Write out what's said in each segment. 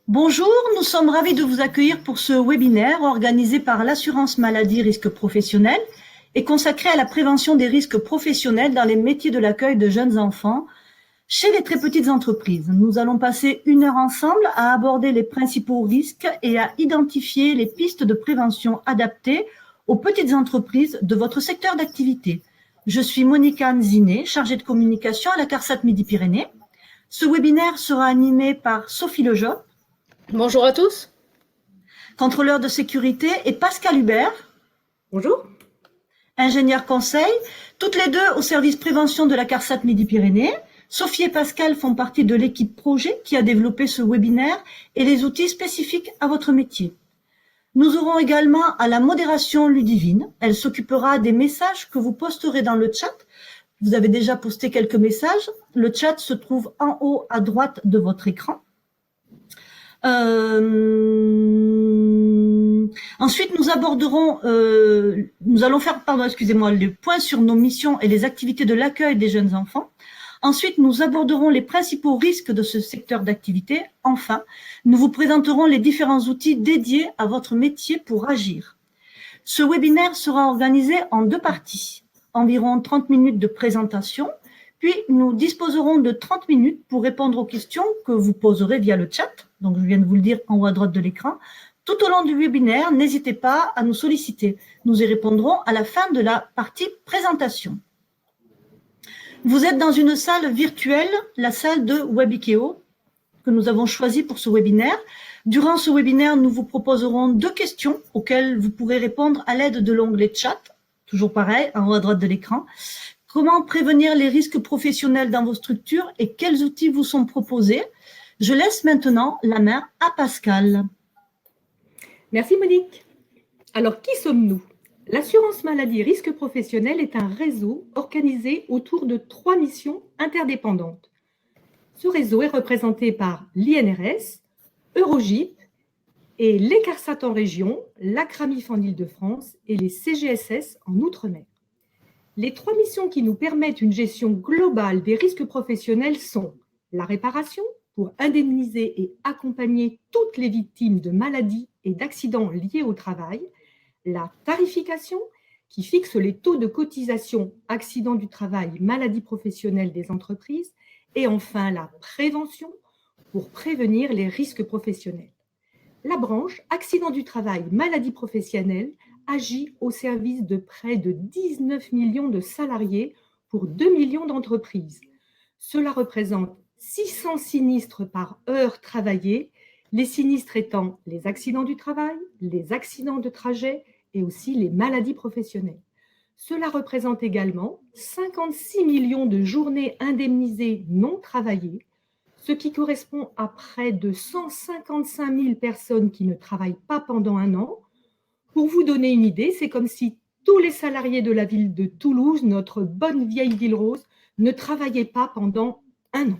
Bonjour, nous sommes ravis de vous accueillir pour ce webinaire organisé par l'assurance maladie risque professionnel et consacré à la prévention des risques professionnels dans les métiers de l'accueil de jeunes enfants chez les très petites entreprises. Nous allons passer 1 heure ensemble à aborder les principaux risques et à identifier les pistes de prévention adaptées aux petites entreprises de votre secteur d'activité. Je suis Monica Nziné, chargée de communication à la CARSAT Midi-Pyrénées. Ce webinaire sera animé par Sophie Lejob, Bonjour à tous. contrôleur de sécurité, et Pascal Hubert, Bonjour. ingénieur conseil, toutes les deux au service prévention de la CARSAT Midi-Pyrénées. Sophie et Pascal font partie de l'équipe projet qui a développé ce webinaire et les outils spécifiques à votre métier. Nous aurons également à la modération Ludivine. Elle s'occupera des messages que vous posterez dans le chat. Vous avez déjà posté quelques messages. Le chat se trouve en haut à droite de votre écran. Ensuite, nous allons faire, le point sur nos missions et les activités de l'accueil des jeunes enfants. Ensuite, nous aborderons les principaux risques de ce secteur d'activité. Enfin, nous vous présenterons les différents outils dédiés à votre métier pour agir. Ce webinaire sera organisé en 2 parties, environ 30 minutes de présentation, puis nous disposerons de 30 minutes pour répondre aux questions que vous poserez via le chat. Donc, je viens de vous le dire en haut à droite de l'écran. Tout au long du webinaire, n'hésitez pas à nous solliciter. Nous y répondrons à la fin de la partie présentation. Vous êtes dans une salle virtuelle, la salle de Webikeo, que nous avons choisie pour ce webinaire. Durant ce webinaire, nous vous proposerons 2 questions auxquelles vous pourrez répondre à l'aide de l'onglet chat, toujours pareil, en haut à droite de l'écran. Comment prévenir les risques professionnels dans vos structures et quels outils vous sont proposés? Je laisse maintenant la main à Pascal. Merci Monique. Alors, qui sommes-nous? L'assurance maladie risque professionnel est un réseau organisé autour de 3 missions interdépendantes. Ce réseau est représenté par l'INRS, Eurogip et les CARSAT en région, l'ACRAMIF en Île-de-France et les CGSS en Outre-mer. Les 3 missions qui nous permettent une gestion globale des risques professionnels sont la réparation, pour indemniser et accompagner toutes les victimes de maladies et d'accidents liés au travail, la tarification, qui fixe les taux de cotisation accidents du travail, maladies professionnelles des entreprises, et enfin la prévention, pour prévenir les risques professionnels. La branche accidents du travail, maladies professionnelles agit au service de près de 19 millions de salariés pour 2 millions d'entreprises. Cela représente 600 sinistres par heure travaillée, les sinistres étant les accidents du travail, les accidents de trajet et aussi les maladies professionnelles. Cela représente également 56 millions de journées indemnisées non travaillées, ce qui correspond à près de 155 000 personnes qui ne travaillent pas pendant 1 an. Pour vous donner une idée, c'est comme si tous les salariés de la ville de Toulouse, notre bonne vieille ville rose, ne travaillaient pas pendant 1 an.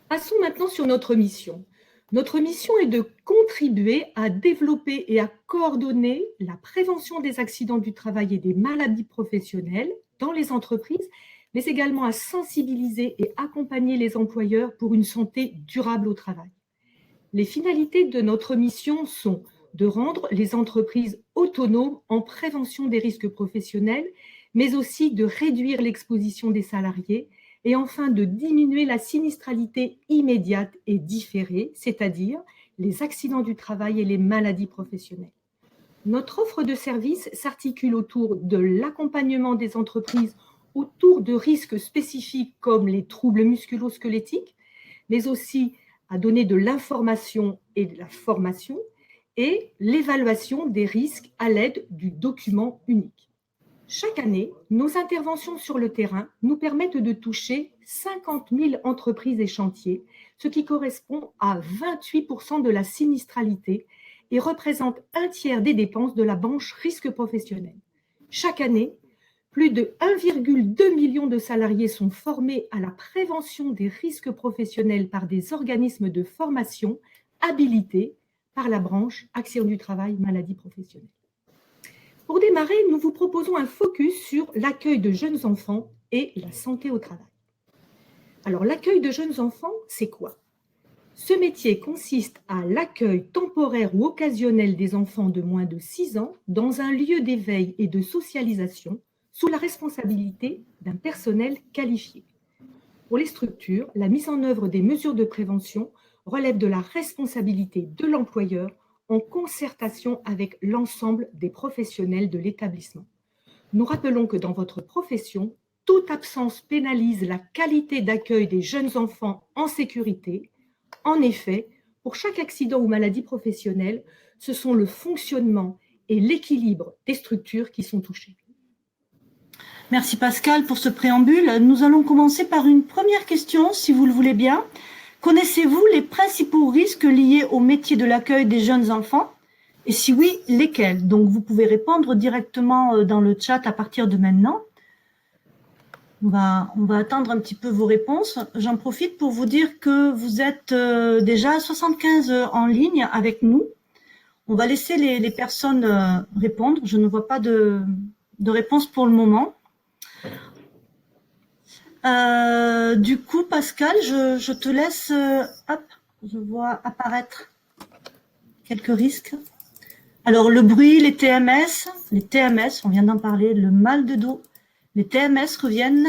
Passons maintenant sur notre mission. Notre mission est de contribuer à développer et à coordonner la prévention des accidents du travail et des maladies professionnelles dans les entreprises, mais également à sensibiliser et accompagner les employeurs pour une santé durable au travail. Les finalités de notre mission sont de rendre les entreprises autonomes en prévention des risques professionnels, mais aussi de réduire l'exposition des salariés et enfin de diminuer la sinistralité immédiate et différée, c'est-à-dire les accidents du travail et les maladies professionnelles. Notre offre de services s'articule autour de l'accompagnement des entreprises autour de risques spécifiques comme les troubles musculo-squelettiques, mais aussi à donner de l'information et de la formation et l'évaluation des risques à l'aide du document unique. Chaque année, nos interventions sur le terrain nous permettent de toucher 50 000 entreprises et chantiers, ce qui correspond à 28% de la sinistralité et représente 1/3 des dépenses de la branche risque professionnel. Chaque année, plus de 1,2 million de salariés sont formés à la prévention des risques professionnels par des organismes de formation habilités par la branche accidents du travail, maladies professionnelles. Pour démarrer, nous vous proposons un focus sur l'accueil de jeunes enfants et la santé au travail. Alors, l'accueil de jeunes enfants, c'est quoi? Ce métier consiste à l'accueil temporaire ou occasionnel des enfants de moins de 6 ans dans un lieu d'éveil et de socialisation sous la responsabilité d'un personnel qualifié. Pour les structures, la mise en œuvre des mesures de prévention relève de la responsabilité de l'employeur en concertation avec l'ensemble des professionnels de l'établissement. Nous rappelons que dans votre profession, toute absence pénalise la qualité d'accueil des jeunes enfants en sécurité. En effet, pour chaque accident ou maladie professionnelle, ce sont le fonctionnement et l'équilibre des structures qui sont touchés. Merci Pascal pour ce préambule. Nous allons commencer par une première question, si vous le voulez bien. Connaissez-vous les principaux risques liés au métier de l'accueil des jeunes enfants? Et si oui, lesquels? Donc vous pouvez répondre directement dans le chat à partir de maintenant. On va attendre un petit peu vos réponses. J'en profite pour vous dire que vous êtes déjà 75 en ligne avec nous. On va laisser les personnes répondre. Je ne vois pas de réponse pour le moment. Du coup, Pascal, je te laisse. Hop, je vois apparaître quelques risques. Alors, le bruit, les TMS, on vient d'en parler, le mal de dos, les TMS reviennent.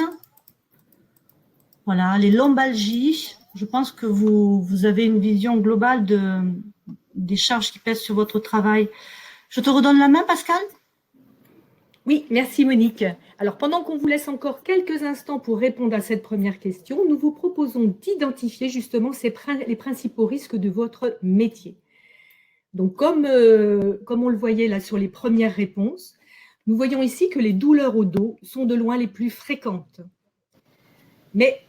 Voilà, les lombalgies. Je pense que vous avez une vision globale des charges qui pèsent sur votre travail. Je te redonne la main, Pascal. Oui, merci Monique. Alors, pendant qu'on vous laisse encore quelques instants pour répondre à cette première question, nous vous proposons d'identifier justement les principaux risques de votre métier. Donc, comme on le voyait là sur les premières réponses, nous voyons ici que les douleurs au dos sont de loin les plus fréquentes. Mais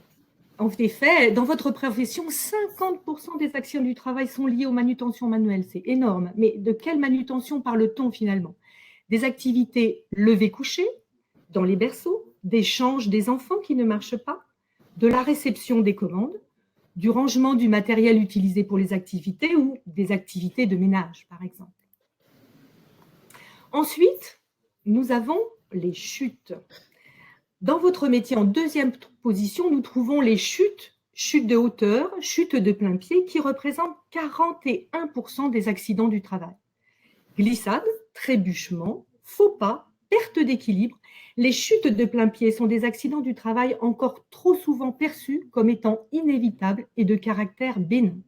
en effet, dans votre profession, 50% des accidents du travail sont liés aux manutentions manuelles. C'est énorme. Mais de quelle manutention parle-t-on finalement? Des activités levées-couchées dans les berceaux, des changes des enfants qui ne marchent pas, de la réception des commandes, du rangement du matériel utilisé pour les activités ou des activités de ménage, par exemple. Ensuite, nous avons les chutes. Dans votre métier, en deuxième position, nous trouvons les chutes de hauteur, chutes de plein pied, qui représentent 41% des accidents du travail. Glissade, trébuchement, faux pas, perte d'équilibre, les chutes de plein pied sont des accidents du travail encore trop souvent perçus comme étant inévitables et de caractère bénin.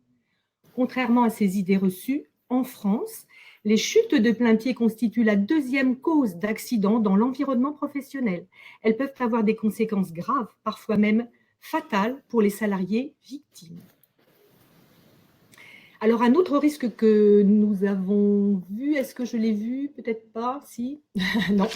Contrairement à ces idées reçues, en France, les chutes de plein pied constituent la deuxième cause d'accident dans l'environnement professionnel. Elles peuvent avoir des conséquences graves, parfois même fatales pour les salariés victimes. Alors, un autre risque que nous avons vu, est-ce que je l'ai vu? Peut-être pas, si. Non.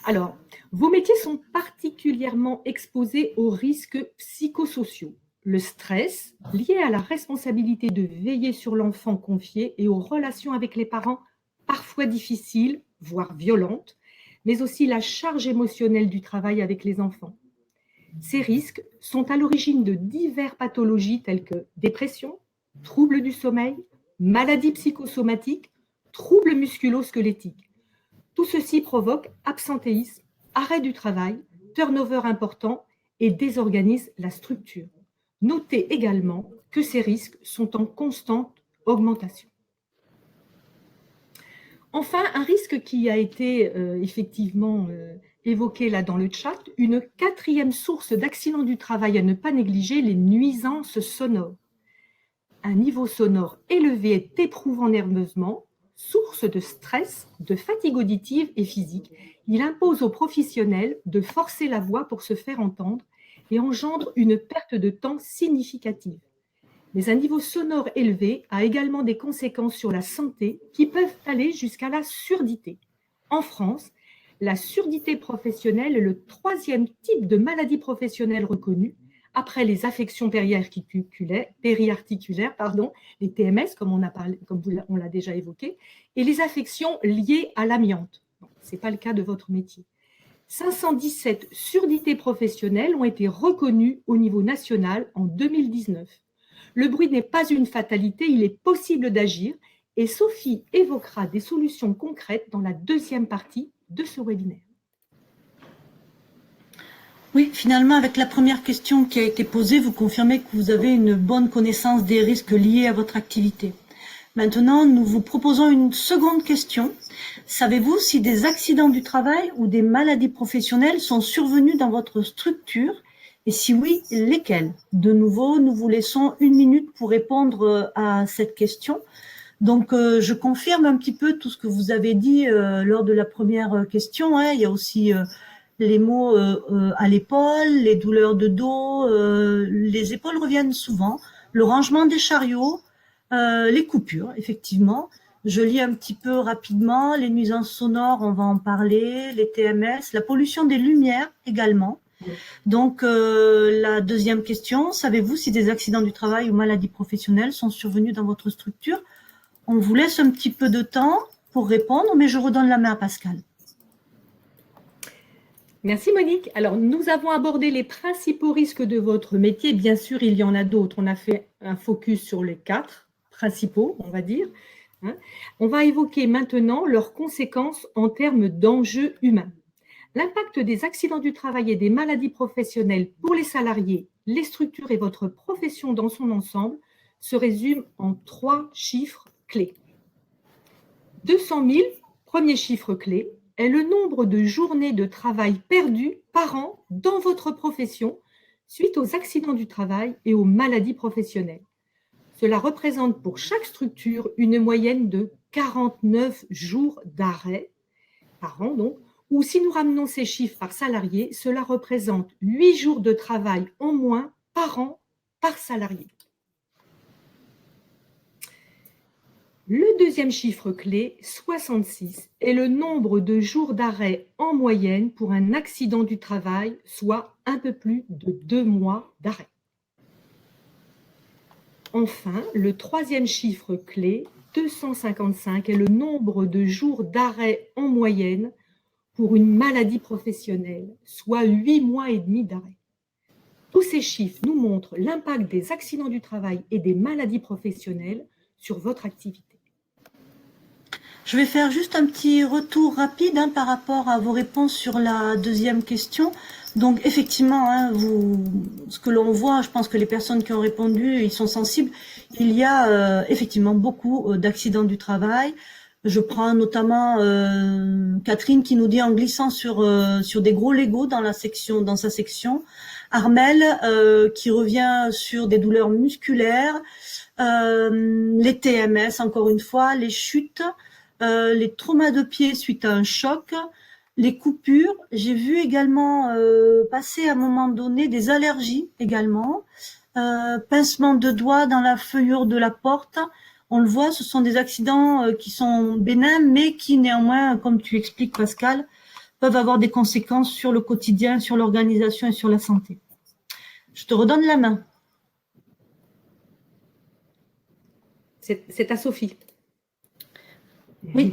Alors, vos métiers sont particulièrement exposés aux risques psychosociaux. Le stress lié à la responsabilité de veiller sur l'enfant confié et aux relations avec les parents parfois difficiles, voire violentes, mais aussi la charge émotionnelle du travail avec les enfants. Ces risques sont à l'origine de diverses pathologies telles que dépression, troubles du sommeil, maladies psychosomatiques, troubles musculo-squelettiques. Tout ceci provoque absentéisme, arrêt du travail, turnover important et désorganise la structure. Notez également que ces risques sont en constante augmentation. Enfin, un risque qui a été effectivement évoqué là dans le chat, une quatrième source d'accidents du travail à ne pas négliger, les nuisances sonores. Un niveau sonore élevé est éprouvant nerveusement, source de stress, de fatigue auditive et physique. Il impose aux professionnels de forcer la voix pour se faire entendre et engendre une perte de temps significative. Mais un niveau sonore élevé a également des conséquences sur la santé qui peuvent aller jusqu'à la surdité. En France, la surdité professionnelle est le troisième type de maladie professionnelle reconnue, après les affections périarticulaires, les TMS, comme on l'a déjà évoqué, et les affections liées à l'amiante. Ce n'est pas le cas de votre métier. 517 surdités professionnelles ont été reconnues au niveau national en 2019. Le bruit n'est pas une fatalité, il est possible d'agir et Sophie évoquera des solutions concrètes dans la deuxième partie de ce webinaire. Oui, finalement, avec la première question qui a été posée, vous confirmez que vous avez une bonne connaissance des risques liés à votre activité. Maintenant, nous vous proposons une seconde question. Savez-vous si des accidents du travail ou des maladies professionnelles sont survenus dans votre structure? Et si oui, lesquels? De nouveau, nous vous laissons 1 minute pour répondre à cette question. Donc, je confirme un petit peu tout ce que vous avez dit lors de la première question. Hein. Il y a aussi les maux à l'épaule, les douleurs de dos, les épaules reviennent souvent, le rangement des chariots, les coupures, effectivement. Je lis un petit peu rapidement, les nuisances sonores, on va en parler, les TMS, la pollution des lumières également. Donc, la deuxième question, savez-vous si des accidents du travail ou maladies professionnelles sont survenus dans votre structure? On vous laisse un petit peu de temps pour répondre, mais je redonne la main à Pascal. Merci Monique. Alors, nous avons abordé les principaux risques de votre métier. Bien sûr, il y en a d'autres. On a fait un focus sur les 4 principaux, on va dire. On va évoquer maintenant leurs conséquences en termes d'enjeux humains. L'impact des accidents du travail et des maladies professionnelles pour les salariés, les structures et votre profession dans son ensemble se résume en 3 chiffres clés. 200 000, premier chiffre clé, est le nombre de journées de travail perdues par an dans votre profession suite aux accidents du travail et aux maladies professionnelles. Cela représente pour chaque structure une moyenne de 49 jours d'arrêt par an, donc, ou si nous ramenons ces chiffres par salarié, cela représente 8 jours de travail en moins par an par salarié. Le deuxième chiffre clé, 66, est le nombre de jours d'arrêt en moyenne pour un accident du travail, soit un peu plus de 2 mois d'arrêt. Enfin, le troisième chiffre clé, 255, est le nombre de jours d'arrêt en moyenne pour une maladie professionnelle, soit 8 mois et demi d'arrêt. Tous ces chiffres nous montrent l'impact des accidents du travail et des maladies professionnelles sur votre activité. Je vais faire juste un petit retour rapide par rapport à vos réponses sur la deuxième question. Donc effectivement, ce que l'on voit, je pense que les personnes qui ont répondu, ils sont sensibles. Il y a effectivement beaucoup d'accidents du travail. Je prends notamment Catherine qui nous dit en glissant sur des gros Legos dans sa section. Armel qui revient sur des douleurs musculaires, les TMS encore une fois, les chutes. Les traumas de pied suite à un choc, les coupures. J'ai vu également passer à un moment donné des allergies également, pincement de doigts dans la feuillure de la porte. On le voit, ce sont des accidents qui sont bénins, mais qui néanmoins, comme tu expliques Pascal, peuvent avoir des conséquences sur le quotidien, sur l'organisation et sur la santé. Je te redonne la main. C'est à Sophie. Oui,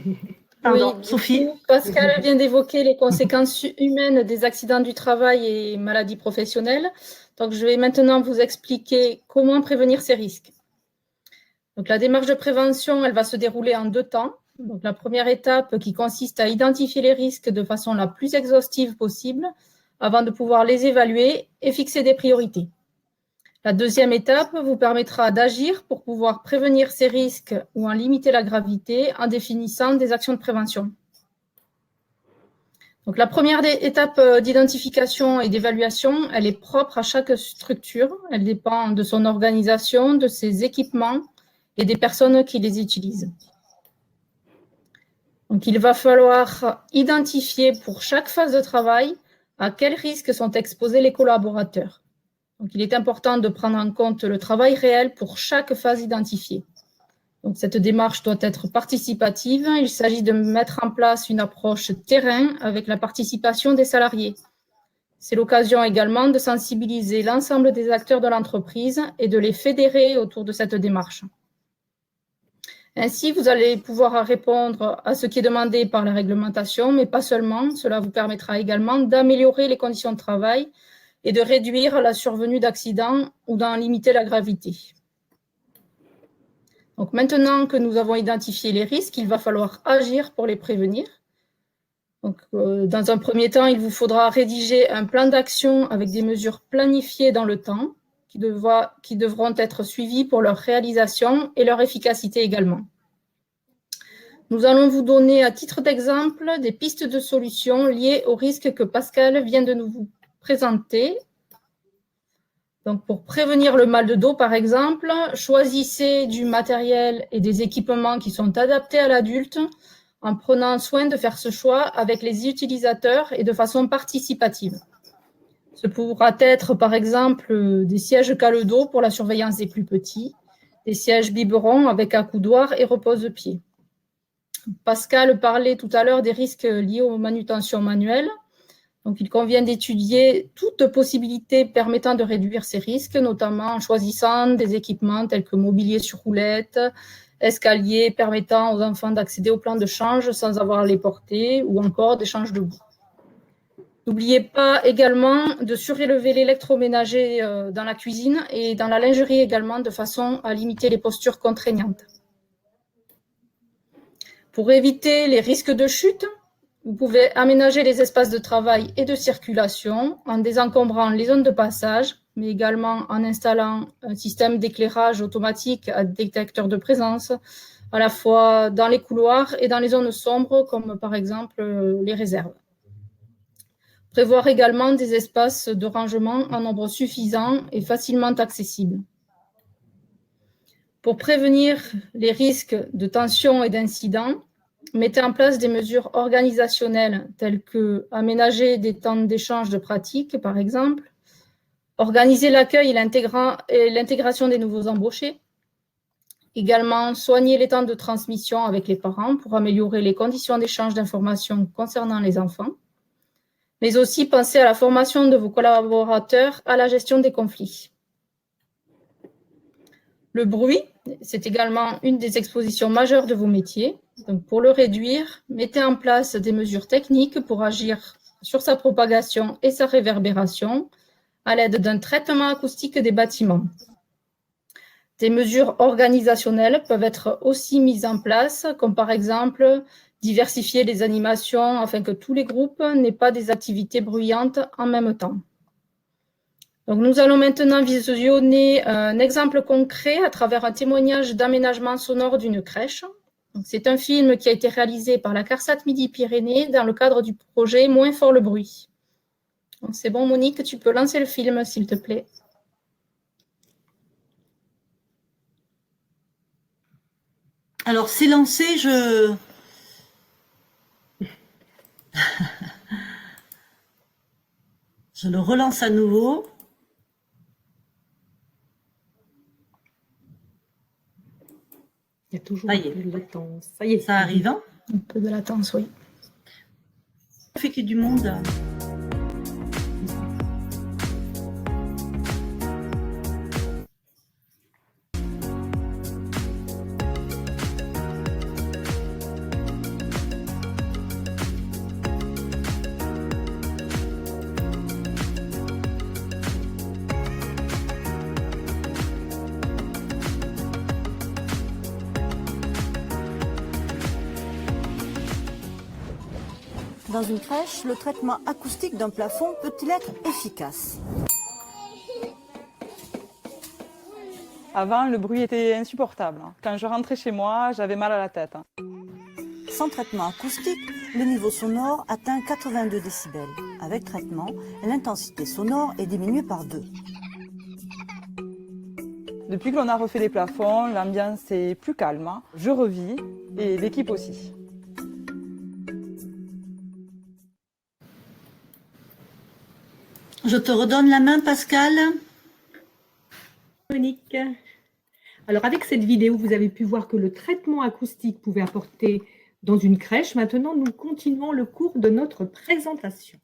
pardon, oui, Sophie. Coup, Pascal vient d'évoquer les conséquences humaines des accidents du travail et maladies professionnelles. Donc, je vais maintenant vous expliquer comment prévenir ces risques. Donc, la démarche de prévention, elle va se dérouler en 2 temps. Donc, la première étape qui consiste à identifier les risques de façon la plus exhaustive possible avant de pouvoir les évaluer et fixer des priorités. La deuxième étape vous permettra d'agir pour pouvoir prévenir ces risques ou en limiter la gravité en définissant des actions de prévention. Donc, la première étape d'identification et d'évaluation, elle est propre à chaque structure. Elle dépend de son organisation, de ses équipements et des personnes qui les utilisent. Donc, il va falloir identifier pour chaque phase de travail à quels risques sont exposés les collaborateurs. Donc, il est important de prendre en compte le travail réel pour chaque phase identifiée. Donc, cette démarche doit être participative. Il s'agit de mettre en place une approche terrain avec la participation des salariés. C'est l'occasion également de sensibiliser l'ensemble des acteurs de l'entreprise et de les fédérer autour de cette démarche. Ainsi, vous allez pouvoir répondre à ce qui est demandé par la réglementation, mais pas seulement. Cela vous permettra également d'améliorer les conditions de travail et de réduire la survenue d'accidents ou d'en limiter la gravité. Donc maintenant que nous avons identifié les risques, il va falloir agir pour les prévenir. Donc, dans un premier temps, il vous faudra rédiger un plan d'action avec des mesures planifiées dans le temps qui devront être suivies pour leur réalisation et leur efficacité également. Nous allons vous donner à titre d'exemple des pistes de solutions liées aux risques que Pascal vient de nous présenter. Donc, pour prévenir le mal de dos, par exemple, choisissez du matériel et des équipements qui sont adaptés à l'adulte en prenant soin de faire ce choix avec les utilisateurs et de façon participative. Ce pourra être, par exemple, des sièges cale-dos pour la surveillance des plus petits, des sièges biberons avec accoudoir et repose-pied. Pascal parlait tout à l'heure des risques liés aux manutentions manuelles. Donc, il convient d'étudier toute possibilité permettant de réduire ces risques, notamment en choisissant des équipements tels que mobilier sur roulette, escaliers permettant aux enfants d'accéder au plan de change sans avoir à les porter, ou encore des changes debout. N'oubliez pas également de surélever l'électroménager dans la cuisine et dans la lingerie également, de façon à limiter les postures contraignantes. Pour éviter les risques de chute, vous pouvez aménager les espaces de travail et de circulation en désencombrant les zones de passage, mais également en installant un système d'éclairage automatique à détecteur de présence, à la fois dans les couloirs et dans les zones sombres, comme par exemple les réserves. Prévoir également des espaces de rangement en nombre suffisant et facilement accessibles. Pour prévenir les risques de tension et d'incidents, mettez en place des mesures organisationnelles telles que aménager des temps d'échange de pratiques, par exemple, organiser l'accueil et l'intégration des nouveaux embauchés, également soigner les temps de transmission avec les parents pour améliorer les conditions d'échange d'informations concernant les enfants, mais aussi penser à la formation de vos collaborateurs à la gestion des conflits. Le bruit, c'est également une des expositions majeures de vos métiers. Donc, pour le réduire, mettez en place des mesures techniques pour agir sur sa propagation et sa réverbération à l'aide d'un traitement acoustique des bâtiments. Des mesures organisationnelles peuvent être aussi mises en place, comme par exemple diversifier les animations afin que tous les groupes n'aient pas des activités bruyantes en même temps. Donc, nous allons maintenant visionner un exemple concret à travers un témoignage d'aménagement sonore d'une crèche. C'est un film qui a été réalisé par la CARSAT Midi-Pyrénées dans le cadre du projet Moins fort le bruit. C'est bon, Monique, tu peux lancer le film, s'il te plaît. Alors, c'est lancé, je le relance à nouveau. Il y a toujours un peu de latence. Ça y est. Ça arrive, hein? Un peu de latence, oui. Ça fait qu'il y ait du monde. Dans une crèche, le traitement acoustique d'un plafond peut-il être efficace? Avant, le bruit était insupportable. Quand je rentrais chez moi, j'avais mal à la tête. Sans traitement acoustique, le niveau sonore atteint 82 décibels. Avec traitement, l'intensité sonore est diminuée par 2. Depuis que l'on a refait les plafonds, l'ambiance est plus calme. Je revis et l'équipe aussi. Je te redonne la main, Pascal. Monique. Alors, avec cette vidéo, vous avez pu voir que le traitement acoustique pouvait apporter dans une crèche. Maintenant, nous continuons le cours de notre présentation.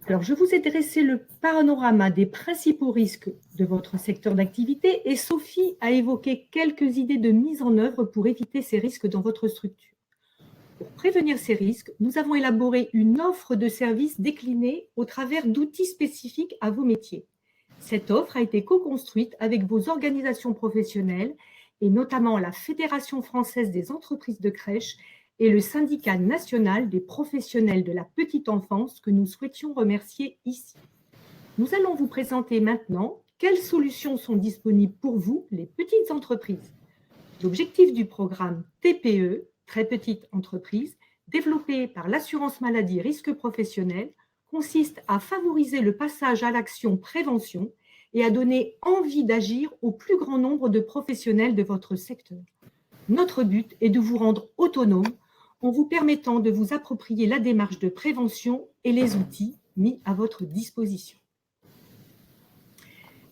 Alors, je vous ai dressé le panorama des principaux risques de votre secteur d'activité et Sophie a évoqué quelques idées de mise en œuvre pour éviter ces risques dans votre structure. Pour prévenir ces risques, nous avons élaboré une offre de services déclinée au travers d'outils spécifiques à vos métiers. Cette offre a été co-construite avec vos organisations professionnelles et notamment la Fédération française des entreprises de crèches et le syndicat national des professionnels de la petite enfance que nous souhaitions remercier ici. Nous allons vous présenter maintenant quelles solutions sont disponibles pour vous, les petites entreprises. L'objectif du programme TPE, très petite entreprise, développé par l'assurance maladie risque professionnel, consiste à favoriser le passage à l'action prévention et à donner envie d'agir au plus grand nombre de professionnels de votre secteur. Notre but est de vous rendre autonome en vous permettant de vous approprier la démarche de prévention et les outils mis à votre disposition.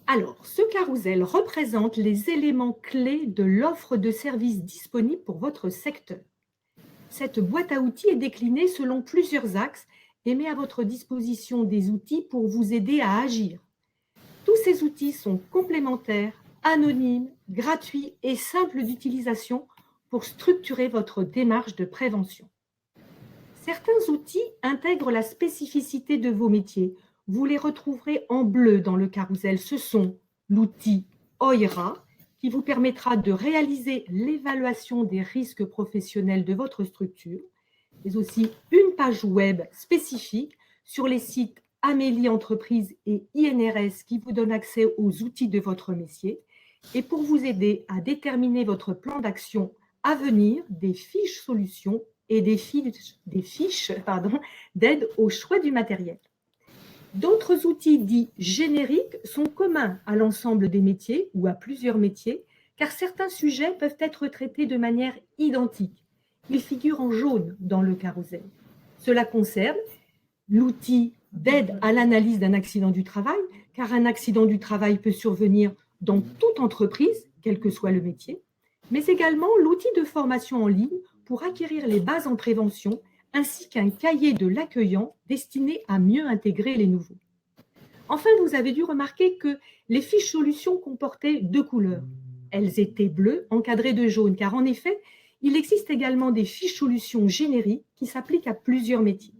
Alors, ce carrousel représente les éléments clés de l'offre de services disponible pour votre secteur. Cette boîte à outils est déclinée selon plusieurs axes et met à votre disposition des outils pour vous aider à agir. Tous ces outils sont complémentaires, anonymes, gratuits et simples d'utilisation pour structurer votre démarche de prévention. Certains outils intègrent la spécificité de vos métiers. Vous les retrouverez en bleu dans le carrousel. Ce sont l'outil OIRA, qui vous permettra de réaliser l'évaluation des risques professionnels de votre structure, mais aussi une page web spécifique sur les sites Amélie Entreprise et INRS qui vous donne accès aux outils de votre métier et pour vous aider à déterminer votre plan d'action à venir, des fiches solutions et des fiches d'aide au choix du matériel. D'autres outils dits génériques sont communs à l'ensemble des métiers ou à plusieurs métiers, car certains sujets peuvent être traités de manière identique. Ils figurent en jaune dans le carrousel. Cela concerne l'outil d'aide à l'analyse d'un accident du travail, car un accident du travail peut survenir dans toute entreprise, quel que soit le métier, mais également l'outil de formation en ligne pour acquérir les bases en prévention, ainsi qu'un cahier de l'accueillant destiné à mieux intégrer les nouveaux. Enfin, vous avez dû remarquer que les fiches solutions comportaient 2 couleurs. Elles étaient bleues encadrées de jaune, car en effet, il existe également des fiches solutions génériques qui s'appliquent à plusieurs métiers.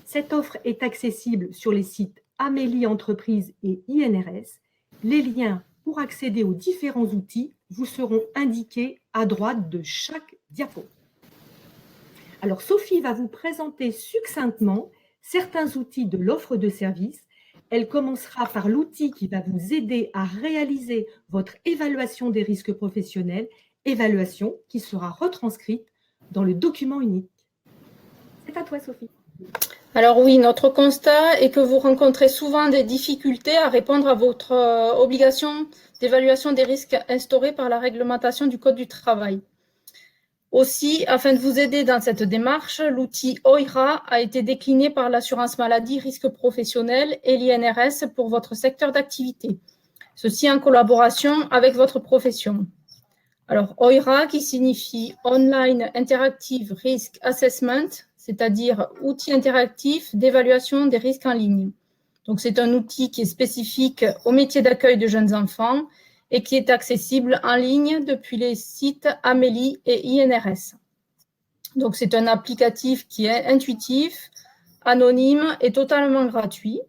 Cette offre est accessible sur les sites Amélie Entreprise et INRS. Les liens pour accéder aux différents outils vous seront indiqués à droite de chaque diapo. Alors, Sophie va vous présenter succinctement certains outils de l'offre de service. Elle commencera par l'outil qui va vous aider à réaliser votre évaluation des risques professionnels, évaluation qui sera retranscrite dans le document unique. C'est à toi, Sophie. Alors oui, notre constat est que vous rencontrez souvent des difficultés à répondre à votre obligation d'évaluation des risques instaurée par la réglementation du Code du travail. Aussi, afin de vous aider dans cette démarche, l'outil OIRA a été décliné par l'assurance maladie risque professionnel et l'INRS pour votre secteur d'activité. Ceci en collaboration avec votre profession. Alors, OIRA qui signifie Online Interactive Risk Assessment, c'est-à-dire outil interactif d'évaluation des risques en ligne. Donc, c'est un outil qui est spécifique au métier d'accueil de jeunes enfants et qui est accessible en ligne depuis les sites Amélie et INRS. Donc, c'est un applicatif qui est intuitif, anonyme et totalement gratuit.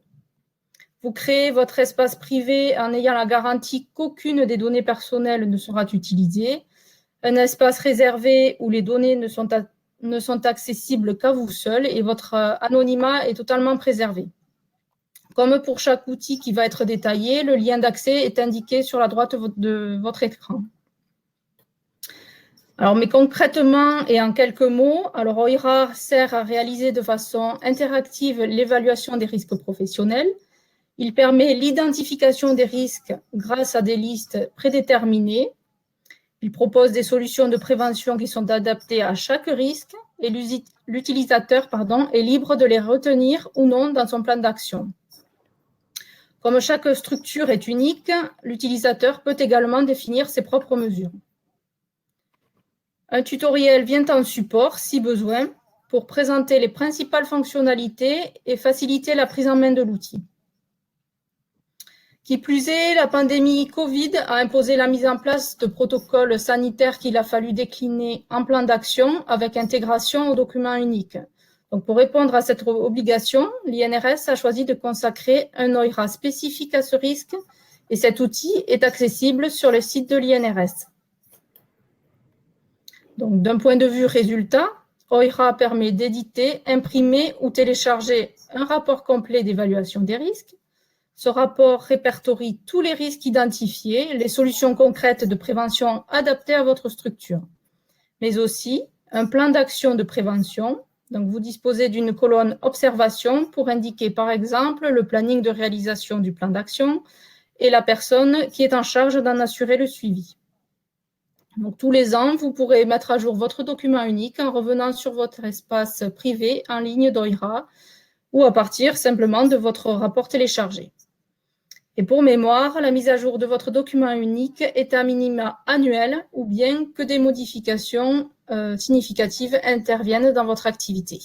Vous créez votre espace privé en ayant la garantie qu'aucune des données personnelles ne sera utilisée, un espace réservé où les données ne sont accessibles qu'à vous seul et votre anonymat est totalement préservé. Comme pour chaque outil qui va être détaillé, le lien d'accès est indiqué sur la droite de votre écran. Alors, mais concrètement et en quelques mots, alors OIRA sert à réaliser de façon interactive l'évaluation des risques professionnels. Il permet l'identification des risques grâce à des listes prédéterminées. Il propose des solutions de prévention qui sont adaptées à chaque risque et l'utilisateur est libre de les retenir ou non dans son plan d'action. Comme chaque structure est unique, l'utilisateur peut également définir ses propres mesures. Un tutoriel vient en support, si besoin, pour présenter les principales fonctionnalités et faciliter la prise en main de l'outil. Qui plus est, la pandémie Covid a imposé la mise en place de protocoles sanitaires qu'il a fallu décliner en plan d'action avec intégration au document unique. Donc, pour répondre à cette obligation, l'INRS a choisi de consacrer un OIRA spécifique à ce risque et cet outil est accessible sur le site de l'INRS. Donc, d'un point de vue résultat, OIRA permet d'éditer, imprimer ou télécharger un rapport complet d'évaluation des risques. Ce rapport répertorie tous les risques identifiés, les solutions concrètes de prévention adaptées à votre structure, mais aussi un plan d'action de prévention. Donc, vous disposez d'une colonne observation pour indiquer, par exemple, le planning de réalisation du plan d'action et la personne qui est en charge d'en assurer le suivi. Donc, tous les ans, vous pourrez mettre à jour votre document unique en revenant sur votre espace privé en ligne d'OIRA ou à partir simplement de votre rapport téléchargé. Et pour mémoire, la mise à jour de votre document unique est à minima annuel ou bien que des modifications significatives interviennent dans votre activité.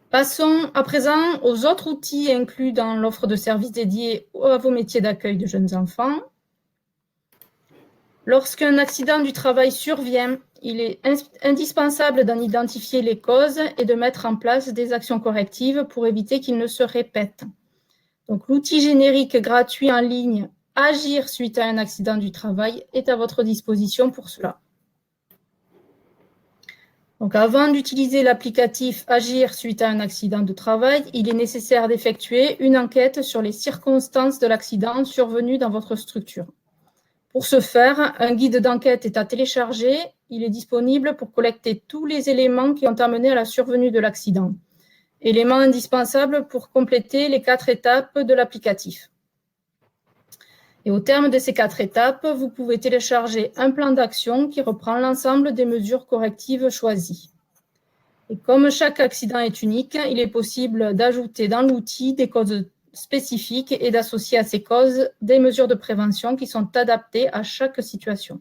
Passons à présent aux autres outils inclus dans l'offre de services dédiés à vos métiers d'accueil de jeunes enfants. Lorsqu'un accident du travail survient, il est indispensable d'en identifier les causes et de mettre en place des actions correctives pour éviter qu'il ne se répète. Donc, l'outil générique gratuit en ligne « Agir suite à un accident du travail » est à votre disposition pour cela. Donc, avant d'utiliser l'applicatif « Agir suite à un accident de travail », il est nécessaire d'effectuer une enquête sur les circonstances de l'accident survenu dans votre structure. Pour ce faire, un guide d'enquête est à télécharger. Il est disponible pour collecter tous les éléments qui ont amené à la survenue de l'accident. Élément indispensable pour compléter les 4 étapes de l'applicatif. Et au terme de ces 4 étapes, vous pouvez télécharger un plan d'action qui reprend l'ensemble des mesures correctives choisies. Et comme chaque accident est unique, il est possible d'ajouter dans l'outil des causes spécifiques et d'associer à ces causes des mesures de prévention qui sont adaptées à chaque situation.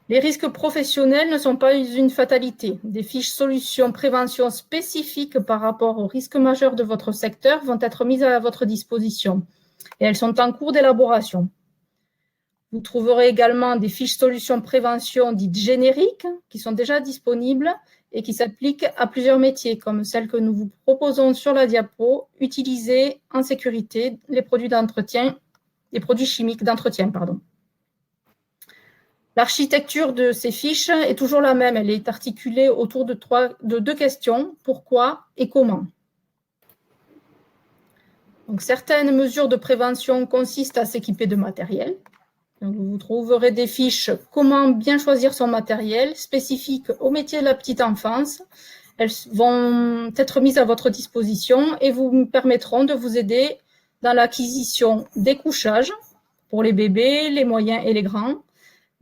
Les risques professionnels ne sont pas une fatalité. Des fiches solutions prévention spécifiques par rapport aux risques majeurs de votre secteur vont être mises à votre disposition et elles sont en cours d'élaboration. Vous trouverez également des fiches solutions prévention dites génériques qui sont déjà disponibles et qui s'appliquent à plusieurs métiers, comme celles que nous vous proposons sur la diapo, utiliser en sécurité les produits chimiques d'entretien. L'architecture de ces fiches est toujours la même. Elle est articulée autour de 2 questions, pourquoi et comment. Donc, certaines mesures de prévention consistent à s'équiper de matériel. Donc, vous trouverez des fiches « Comment bien choisir son matériel » spécifiques au métier de la petite enfance. Elles vont être mises à votre disposition et vous permettront de vous aider dans l'acquisition des couchages pour les bébés, les moyens et les grands,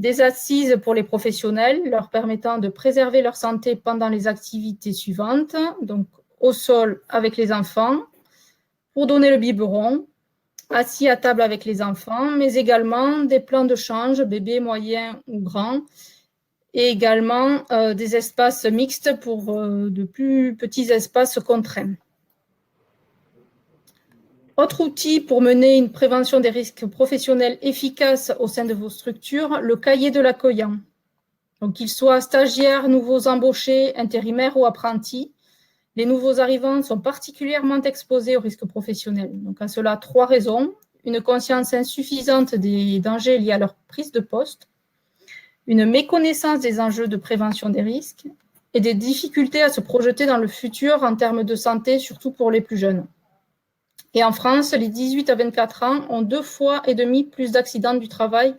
des assises pour les professionnels, leur permettant de préserver leur santé pendant les activités suivantes, donc au sol avec les enfants, pour donner le biberon, assis à table avec les enfants, mais également des plans de change, bébés, moyens ou grands, et également des espaces mixtes pour de plus petits espaces contraints. Autre outil pour mener une prévention des risques professionnels efficace au sein de vos structures, le cahier de l'accueillant. Donc, qu'ils soient stagiaires, nouveaux embauchés, intérimaires ou apprentis, les nouveaux arrivants sont particulièrement exposés aux risques professionnels. Donc, à cela, 3 raisons. Une conscience insuffisante des dangers liés à leur prise de poste, une méconnaissance des enjeux de prévention des risques et des difficultés à se projeter dans le futur en termes de santé, surtout pour les plus jeunes. Et en France, les 18 à 24 ans ont 2,5 fois plus d'accidents du travail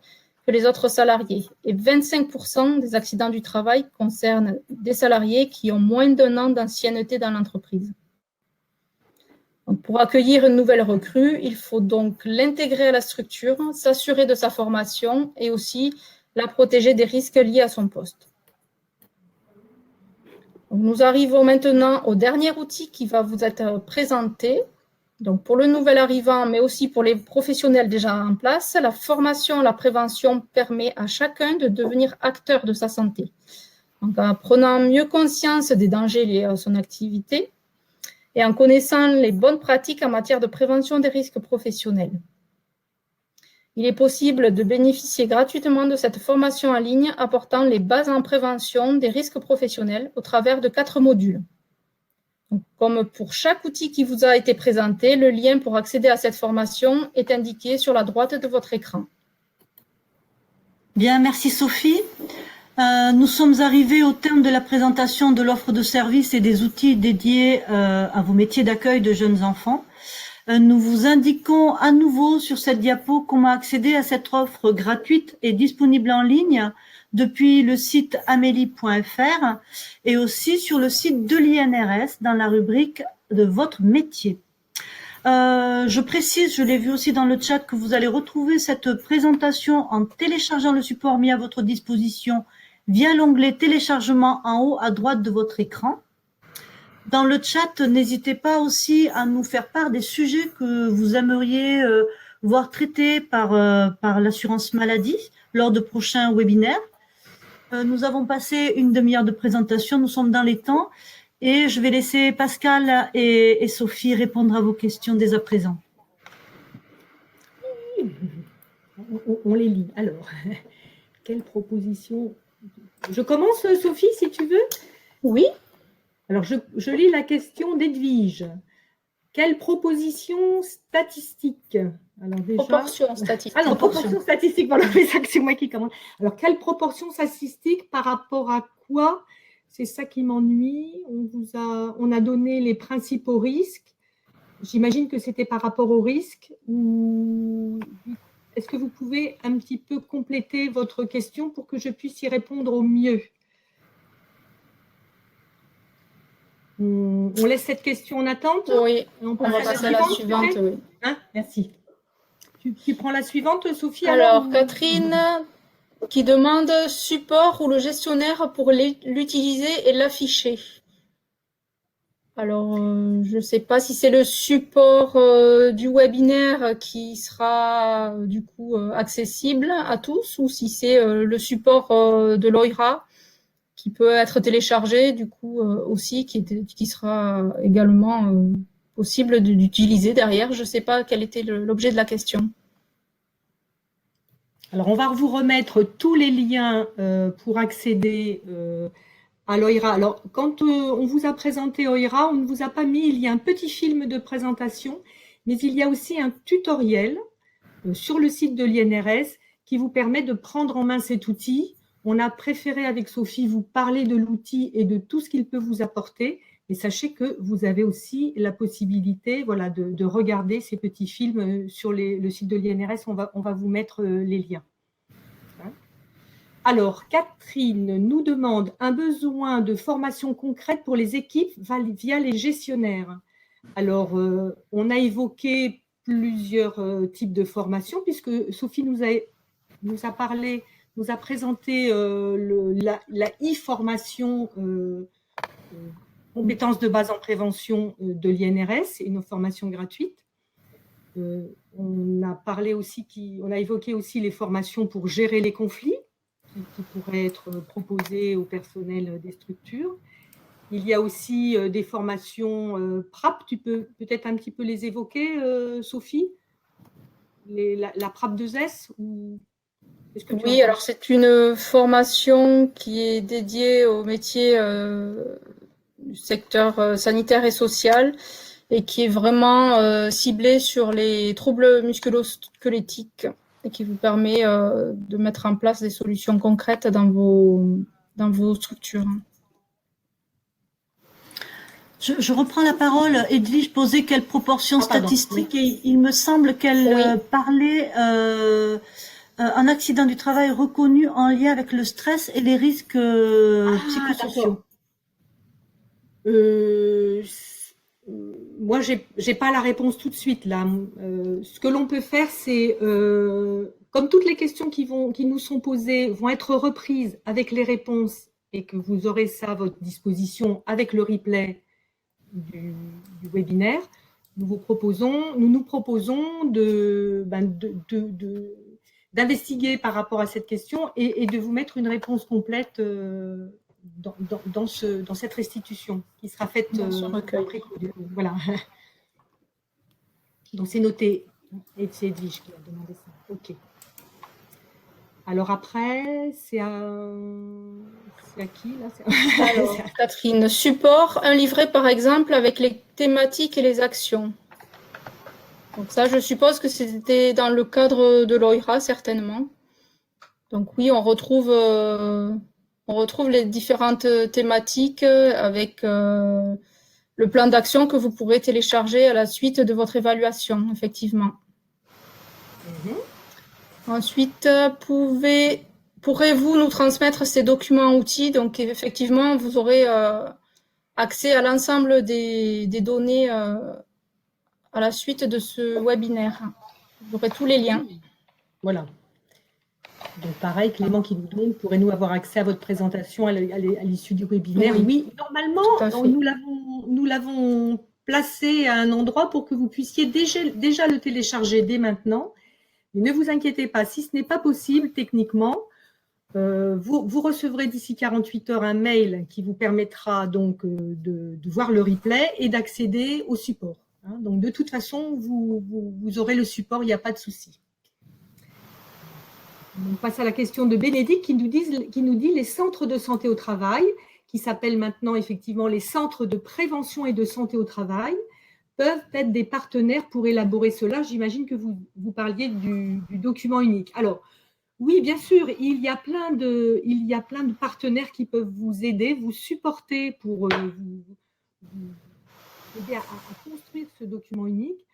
que les autres salariés. Et 25% des accidents du travail concernent des salariés qui ont moins d'1 an d'ancienneté dans l'entreprise. Donc, pour accueillir une nouvelle recrue, il faut donc l'intégrer à la structure, s'assurer de sa formation et aussi la protéger des risques liés à son poste. Donc, nous arrivons maintenant au dernier outil qui va vous être présenté. Donc, pour le nouvel arrivant, mais aussi pour les professionnels déjà en place, la formation, la prévention permet à chacun de devenir acteur de sa santé. Donc, en prenant mieux conscience des dangers liés à son activité et en connaissant les bonnes pratiques en matière de prévention des risques professionnels. Il est possible de bénéficier gratuitement de cette formation en ligne apportant les bases en prévention des risques professionnels au travers de 4 modules. Donc, comme pour chaque outil qui vous a été présenté, le lien pour accéder à cette formation est indiqué sur la droite de votre écran. Bien, merci Sophie. Nous sommes arrivés au terme de la présentation de l'offre de services et des outils dédiés à vos métiers d'accueil de jeunes enfants. Nous vous indiquons à nouveau sur cette diapo comment accéder à cette offre gratuite et disponible en ligne depuis le site amélie.fr et aussi sur le site de l'INRS dans la rubrique de votre métier. Je précise, je l'ai vu aussi dans le chat, que vous allez retrouver cette présentation en téléchargeant le support mis à votre disposition via l'onglet téléchargement en haut à droite de votre écran. Dans le chat, n'hésitez pas aussi à nous faire part des sujets que vous aimeriez voir traités par l'assurance maladie lors de prochains webinaires. Nous avons passé une demi-heure de présentation, nous sommes dans les temps et je vais laisser Pascal et Sophie répondre à vos questions dès à présent. On les lit. Alors, quelle proposition? Je commence, Sophie, si tu veux. Oui. Alors, je lis la question d'Edwige. Quelle proposition statistique? Alors déjà, Proportion statistique. Ah non, proportion statistique, voilà, c'est moi qui commence. Alors, quelle proportion statistique par rapport à quoi? C'est ça qui m'ennuie. On a donné les principaux risques. J'imagine que c'était par rapport aux risques. Ou est-ce que vous pouvez un petit peu compléter votre question pour que je puisse y répondre au mieux? On laisse cette question en attente? Oui, on on va passer à la suivante. Oui. Hein, merci. Tu prends la suivante, Sophie? Alors, Catherine qui demande support ou le gestionnaire pour l'utiliser et l'afficher. Alors, je ne sais pas si c'est le support du webinaire qui sera du coup accessible à tous ou si c'est le support de l'OIRA qui peut être téléchargé du coup aussi, qui sera également possible d'utiliser derrière. Je ne sais pas quel était l'objet de la question. Alors, on va vous remettre tous les liens pour accéder à l'OIRA. Alors, quand on vous a présenté OIRA, on ne vous a pas mis, il y a un petit film de présentation, mais il y a aussi un tutoriel sur le site de l'INRS qui vous permet de prendre en main cet outil. On a préféré avec Sophie vous parler de l'outil et de tout ce qu'il peut vous apporter. Et sachez que vous avez aussi la possibilité voilà, de regarder ces petits films sur le site de l'INRS. On va vous mettre les liens. Alors, Catherine nous demande un besoin de formation concrète pour les équipes via les gestionnaires. Alors, on a évoqué plusieurs types de formations puisque Sophie nous a parlé, nous a présenté la e-formation compétences de base en prévention de l'INRS, une formation gratuite. On a évoqué aussi les formations pour gérer les conflits qui pourraient être proposées au personnel des structures. Il y a aussi des formations PRAP, tu peux peut-être un petit peu les évoquer, Sophie, la PRAP 2S ou... Oui, alors c'est une formation qui est dédiée au métier du secteur sanitaire et social et qui est vraiment ciblée sur les troubles musculo-squelettiques et qui vous permet de mettre en place des solutions concrètes dans vos structures. Je reprends la parole. Edwige posait quelle proportion statistique et il me semble qu'elle parlait un accident du travail reconnu en lien avec le stress et les risques psychosociaux. Moi, j'ai pas la réponse tout de suite là. Ce que l'on peut faire, c'est comme toutes les questions qui nous sont posées vont être reprises avec les réponses et que vous aurez ça à votre disposition avec le replay du webinaire. Nous nous proposons d'investiguer par rapport à cette question et de vous mettre une réponse complète dans cette restitution qui sera faite dans ce recueil. Voilà. Donc c'est noté. Et c'est Edwige qui a demandé ça. Ok. Alors après, c'est à qui là? Alors, Catherine, support, un livret par exemple avec les thématiques et les actions. Donc ça, je suppose que c'était dans le cadre de l'OIRA, certainement. Donc oui, on retrouve on retrouve les différentes thématiques avec le plan d'action que vous pourrez télécharger à la suite de votre évaluation, effectivement. Ensuite, pourrez-vous nous transmettre ces documents outils? Donc, effectivement, vous aurez accès à l'ensemble des données à la suite de ce webinaire. Vous aurez tous les liens. Voilà. Donc, pareil, Clément qui nous donne, pourrez-nous avoir accès à votre présentation à l'issue du webinaire? Oui, normalement, nous l'avons placé à un endroit pour que vous puissiez déjà le télécharger dès maintenant. Mais ne vous inquiétez pas, si ce n'est pas possible techniquement, vous recevrez d'ici 48 heures un mail qui vous permettra donc de voir le replay et d'accéder au support. Hein. Donc, de toute façon, vous aurez le support, il n'y a pas de souci. On passe à la question de Bénédicte qui nous dit les centres de santé au travail, qui s'appellent maintenant effectivement les centres de prévention et de santé au travail, peuvent être des partenaires pour élaborer cela. J'imagine que vous parliez du document unique. Alors, oui, bien sûr, il y a plein de partenaires qui peuvent vous aider, vous supporter pour vous aider à construire ce document unique.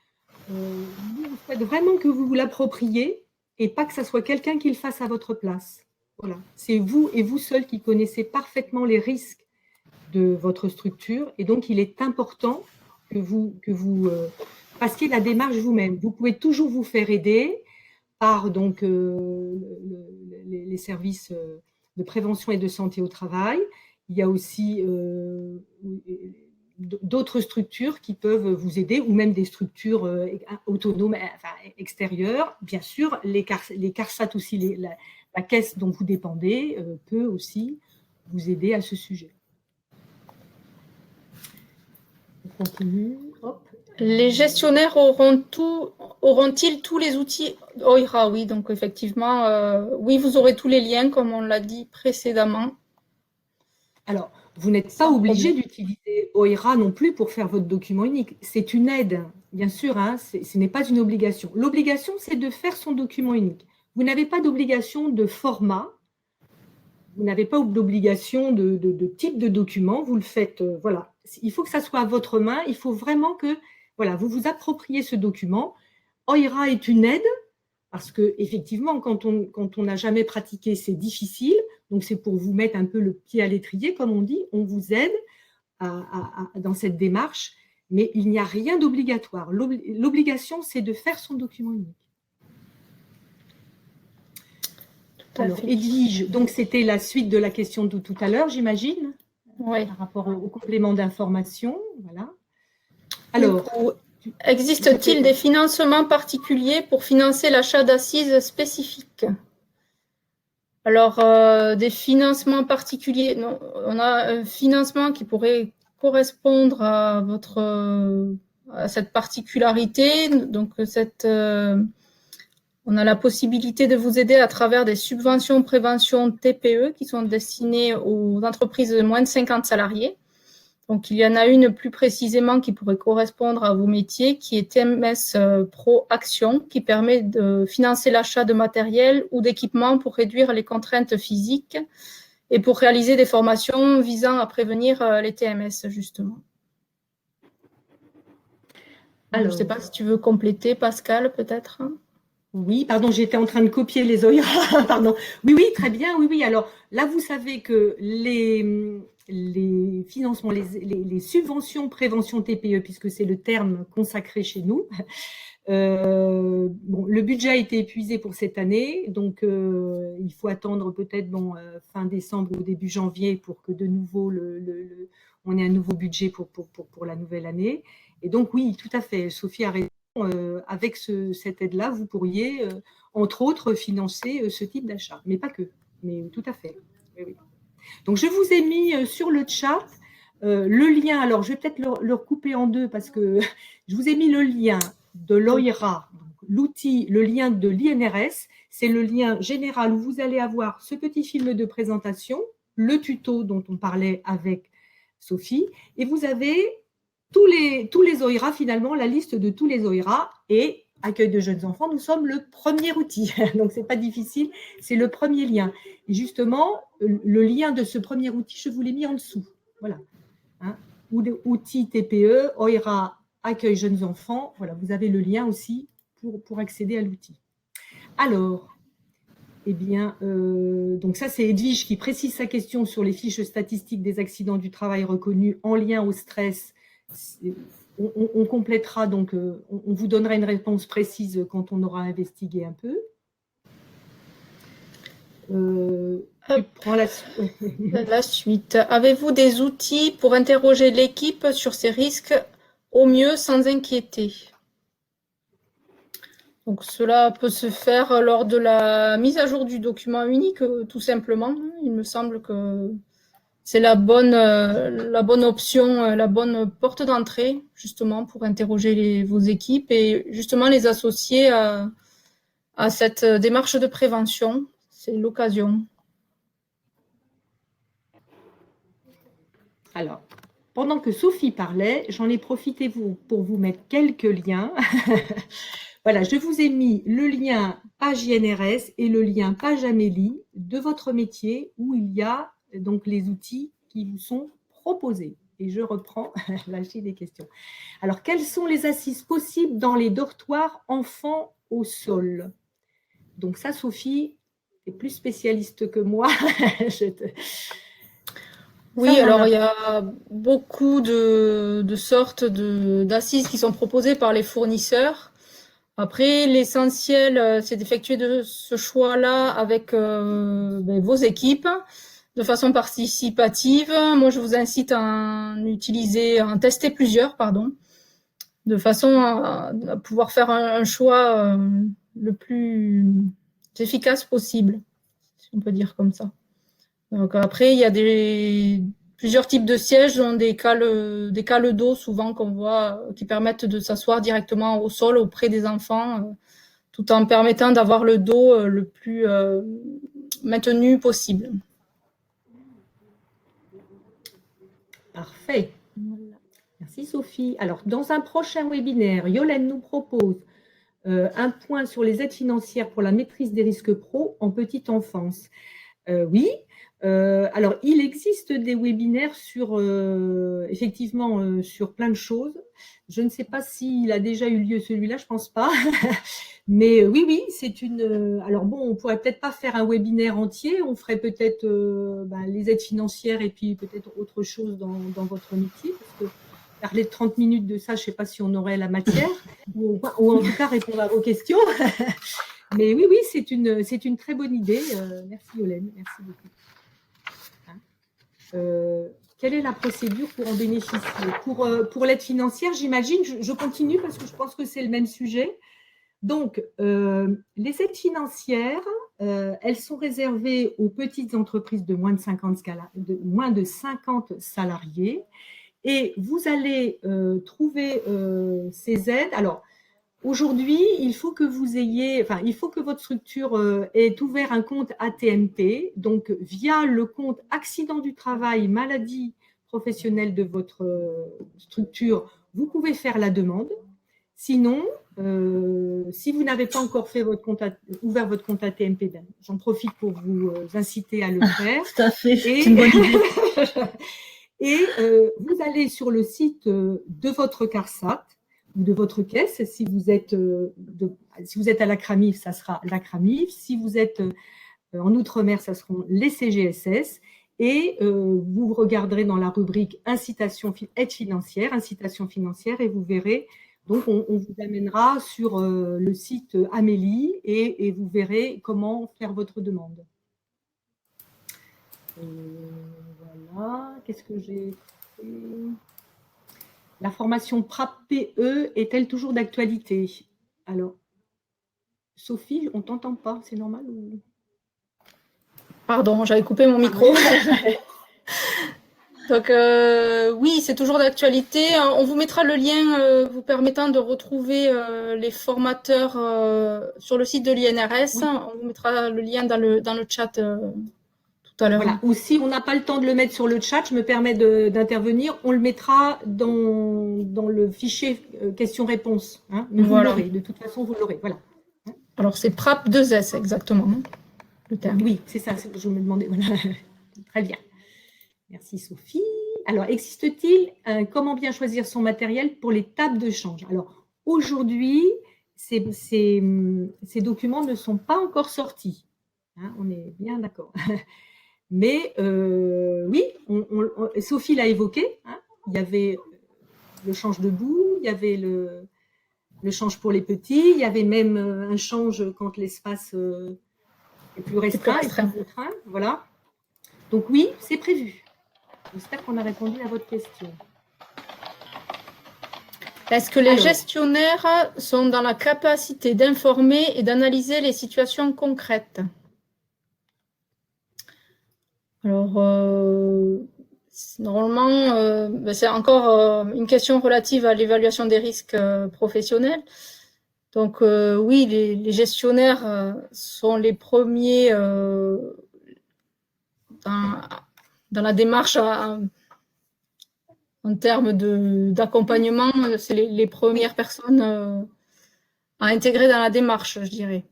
Nous, on souhaite vraiment que vous vous l'appropriez et pas que ce soit quelqu'un qui le fasse à votre place. Voilà. C'est vous et vous seul qui connaissez parfaitement les risques de votre structure et donc il est important que vous fassiez la démarche vous-même. Vous pouvez toujours vous faire aider par donc, les services de prévention et de santé au travail. Il y a aussi d'autres structures qui peuvent vous aider ou même des structures autonomes, enfin, extérieures. Bien sûr, les CARSAT aussi, la caisse dont vous dépendez peut aussi vous aider à ce sujet. On continue. Hop. Les gestionnaires auront-ils tous les outils OIRA? Oui, donc effectivement, oui, vous aurez tous les liens, comme on l'a dit précédemment. Alors, vous n'êtes pas obligé d'utiliser OIRA non plus pour faire votre document unique. C'est une aide, bien sûr, hein, ce n'est pas une obligation. L'obligation, c'est de faire son document unique. Vous n'avez pas d'obligation de format, vous n'avez pas d'obligation de type de document, vous le faites, voilà. Il faut que ça soit à votre main, il faut vraiment que voilà, vous vous appropriez ce document. OIRA est une aide, parce qu'effectivement, quand on n'a jamais pratiqué, c'est difficile. Donc, c'est pour vous mettre un peu le pied à l'étrier, comme on dit. On vous aide dans cette démarche, mais il n'y a rien d'obligatoire. L'obligation, c'est de faire son document unique. Alors, Edwige, donc c'était la suite de la question de tout à l'heure, j'imagine, oui. Par rapport au complément d'information. Voilà. Alors, existe-t-il des financements particuliers pour financer l'achat d'assises spécifiques? Alors, des financements particuliers, non, on a un financement qui pourrait correspondre à cette particularité. Donc, on a la possibilité de vous aider à travers des subventions prévention TPE qui sont destinées aux entreprises de moins de 50 salariés. Donc, il y en a une plus précisément qui pourrait correspondre à vos métiers, qui est TMS Pro Action, qui permet de financer l'achat de matériel ou d'équipements pour réduire les contraintes physiques et pour réaliser des formations visant à prévenir les TMS, justement. Alors, je ne sais pas si tu veux compléter, Pascal, peut-être. Oui, pardon, j'étais en train de copier les OIRA, pardon. Oui, très bien, oui. Alors, là, vous savez que les financements, les subventions prévention TPE, puisque c'est le terme consacré chez nous, le budget a été épuisé pour cette année, donc il faut attendre peut-être fin décembre ou début janvier pour que de nouveau on ait un nouveau budget pour la nouvelle année. Et donc oui, tout à fait, Sophie a raison. Avec cette aide-là, vous pourriez, entre autres, financer ce type d'achat. Mais pas que, mais tout à fait. Oui. Donc, je vous ai mis sur le chat le lien. Alors, je vais peut-être le recouper en deux parce que je vous ai mis le lien de l'OIRA, l'outil, le lien de l'INRS. C'est le lien général où vous allez avoir ce petit film de présentation, le tuto dont on parlait avec Sophie, et vous avez tous les OIRA, finalement, la liste de tous les OIRA, et accueil de jeunes enfants, nous sommes le premier outil. Donc, ce n'est pas difficile, c'est le premier lien. Et justement, le lien de ce premier outil, je vous l'ai mis en dessous. Voilà. Hein, outil TPE, OIRA, accueil jeunes enfants. Voilà, vous avez le lien aussi pour accéder à l'outil. Alors, eh bien, donc ça, c'est Edwige qui précise sa question sur les fiches statistiques des accidents du travail reconnus en lien au stress. On complétera, donc on vous donnera une réponse précise quand on aura investigué un peu. Tu prends la suite. Avez-vous des outils pour interroger l'équipe sur ces risques au mieux sans inquiéter? Donc cela peut se faire lors de la mise à jour du document unique, tout simplement. Il me semble que c'est la bonne option, la bonne porte d'entrée, justement, pour interroger vos équipes et justement les associer à cette démarche de prévention. C'est l'occasion. Alors, pendant que Sophie parlait, j'en ai profité pour vous mettre quelques liens. Voilà, je vous ai mis le lien page INRS et le lien page Amélie de votre métier où il y a donc les outils qui vous sont proposés. Et je reprends, là j'ai des questions. Alors, quelles sont les assises possibles dans les dortoirs enfants au sol? Donc ça, Sophie, tu es plus spécialiste que moi. Oui, alors il y a beaucoup de sortes d'assises qui sont proposées par les fournisseurs. Après, l'essentiel, c'est d'effectuer ce choix-là avec vos équipes de façon participative. Moi, je vous incite à en tester plusieurs, de façon à pouvoir faire un choix le plus efficace possible, si on peut dire comme ça. Donc après, il y a plusieurs types de sièges, dont des cales dos souvent qu'on voit, qui permettent de s'asseoir directement au sol auprès des enfants, tout en permettant d'avoir le dos le plus maintenu possible. Parfait. Merci Sophie. Alors, dans un prochain webinaire, Yolène nous propose un point sur les aides financières pour la maîtrise des risques pro en petite enfance. Oui. Alors, il existe des webinaires effectivement sur plein de choses. Je ne sais pas s'il a déjà eu lieu celui-là, je ne pense pas. Mais oui, c'est une… Alors bon, on ne pourrait peut-être pas faire un webinaire entier. On ferait peut-être les aides financières et puis peut-être autre chose dans votre métier. Parce que parler de 30 minutes de ça, je ne sais pas si on aurait la matière. Ou en tout cas, répondre à vos questions. Mais oui, c'est une très bonne idée. Merci Yolène, merci beaucoup. Quelle est la procédure pour en bénéficier? Pour l'aide financière, j'imagine, je continue parce que je pense que c'est le même sujet. Donc, les aides financières, elles sont réservées aux petites entreprises de moins de 50 salariés et vous allez trouver ces aides. Alors, aujourd'hui, il faut que votre structure ait ouvert un compte AT-MP, donc via le compte accident du travail, maladie professionnelle de votre structure, vous pouvez faire la demande. Sinon, si vous n'avez pas encore ouvert votre compte AT-MP, j'en profite pour vous inciter à le faire. Tout à fait, c'est une bonne idée. Et vous allez sur le site de votre CARSAT, ou de votre caisse. Si vous êtes à la CRAMIF, ça sera la CRAMIF. Si vous êtes en Outre-mer, ça seront les CGSS. Et vous regarderez dans la rubrique aide financière, incitation financière, et vous verrez. Donc, on vous amènera sur le site Amélie et vous verrez comment faire votre demande. Voilà. Qu'est-ce que j'ai fait ? La formation PRAP-PE est-elle toujours d'actualité? Alors, Sophie, on ne t'entend pas, c'est normal ou… Pardon, j'avais coupé mon micro. Donc, oui, c'est toujours d'actualité. On vous mettra le lien vous permettant de retrouver les formateurs sur le site de l'INRS. Oui. On vous mettra le lien dans le chat tout tout à l'heure. Voilà. Ou si on n'a pas le temps de le mettre sur le chat, je me permets d'intervenir, on le mettra dans le fichier questions-réponses. Hein, mais vous l'aurez, de toute façon, vous l'aurez. Voilà. Alors, c'est PRAP 2S, exactement, le terme. Oui, c'est ça, je me demandais. Voilà. Très bien. Merci Sophie. Alors, existe-t-il comment bien choisir son matériel pour les tables de change? Alors, aujourd'hui, ces documents ne sont pas encore sortis. Hein, on est bien d'accord. Mais oui, Sophie l'a évoqué. Hein, il y avait le change debout, il y avait le change pour les petits, il y avait même un change quand l'espace est plus restreint, est plus contraint. Voilà. Donc oui, c'est prévu. J'espère qu'on a répondu à votre question. Est-ce que les gestionnaires sont dans la capacité d'informer et d'analyser les situations concrètes? Alors, normalement, c'est encore une question relative à l'évaluation des risques professionnels. Donc, oui, les gestionnaires sont les premiers dans la démarche en termes d'accompagnement. C'est les premières personnes à intégrer dans la démarche, je dirais.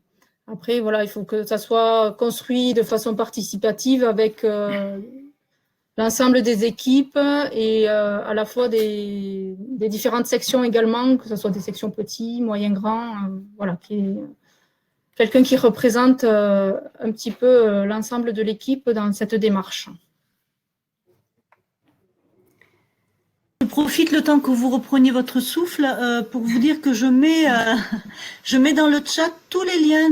Après, voilà, il faut que ça soit construit de façon participative avec l'ensemble des équipes et à la fois des différentes sections également, que ce soit des sections petits, moyens, grands, voilà, quelqu'un qui représente un petit peu l'ensemble de l'équipe dans cette démarche. Je profite le temps que vous repreniez votre souffle pour vous dire que je mets dans le chat tous les liens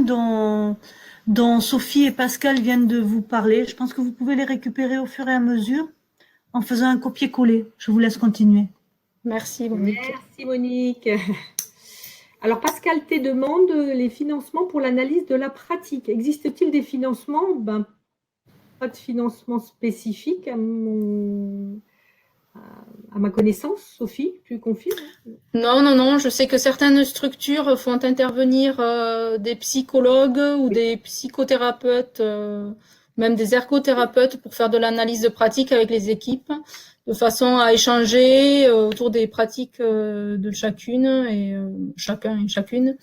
dont Sophie et Pascal viennent de vous parler. Je pense que vous pouvez les récupérer au fur et à mesure en faisant un copier-coller. Je vous laisse continuer. Merci Monique. Merci Monique. Alors Pascal T demande les financements pour l'analyse de la pratique. Existe-t-il des financements? Pas de financement spécifique à ma connaissance. Sophie, tu confirmes? Non, je sais que certaines structures font intervenir des psychologues ou des psychothérapeutes, même des ergothérapeutes pour faire de l'analyse de pratique avec les équipes, de façon à échanger autour des pratiques de chacune et chacun et chacune,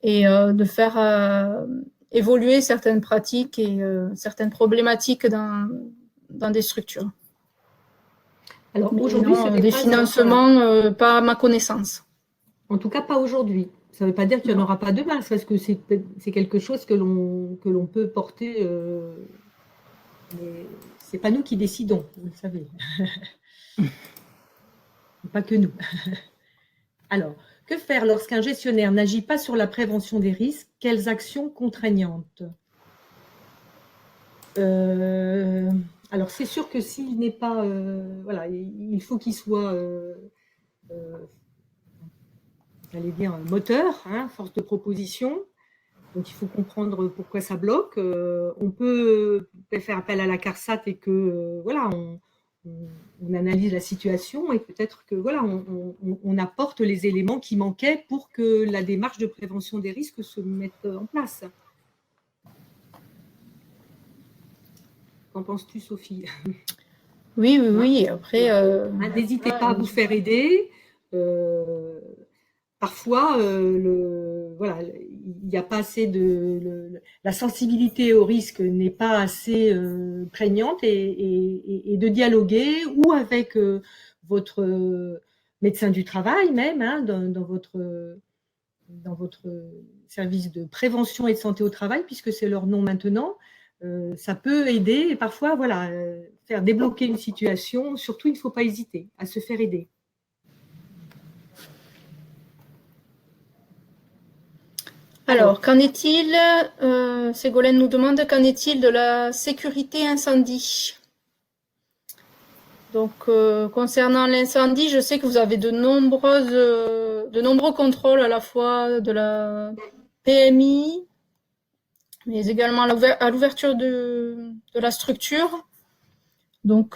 et de faire évoluer certaines pratiques et certaines problématiques dans des structures. Alors aujourd'hui, des financements, pas à ma connaissance. En tout cas, pas aujourd'hui. Ça ne veut pas dire qu'il n'y en aura pas demain, parce que c'est quelque chose que l'on peut porter. Mais ce n'est pas nous qui décidons, vous le savez. Pas que nous. Alors, que faire lorsqu'un gestionnaire n'agit pas sur la prévention des risques? Quelles actions contraignantes? Alors, c'est sûr que s'il n'est pas... voilà, il faut qu'il soit... j'allais dire moteur, hein, force de proposition. Donc, il faut comprendre pourquoi ça bloque. On peut faire appel à la CARSAT et que, voilà, on analyse la situation et peut-être que, voilà, on apporte les éléments qui manquaient pour que la démarche de prévention des risques se mette en place. Qu'en penses-tu, Sophie? Oui. Après, n'hésitez pas à vous faire aider. Parfois, voilà, il n'y a pas assez la sensibilité au risque n'est pas assez prégnante et de dialoguer ou avec votre médecin du travail même, hein, dans votre service de prévention et de santé au travail, puisque c'est leur nom maintenant. Ça peut aider et parfois, voilà, faire débloquer une situation. Surtout, il ne faut pas hésiter à se faire aider. Alors, qu'en est-il, Ségolène nous demande, qu'en est-il de la sécurité incendie? Donc, concernant l'incendie, je sais que vous avez de nombreux contrôles à la fois de la PMI, mais également à l'ouverture de la structure. Donc,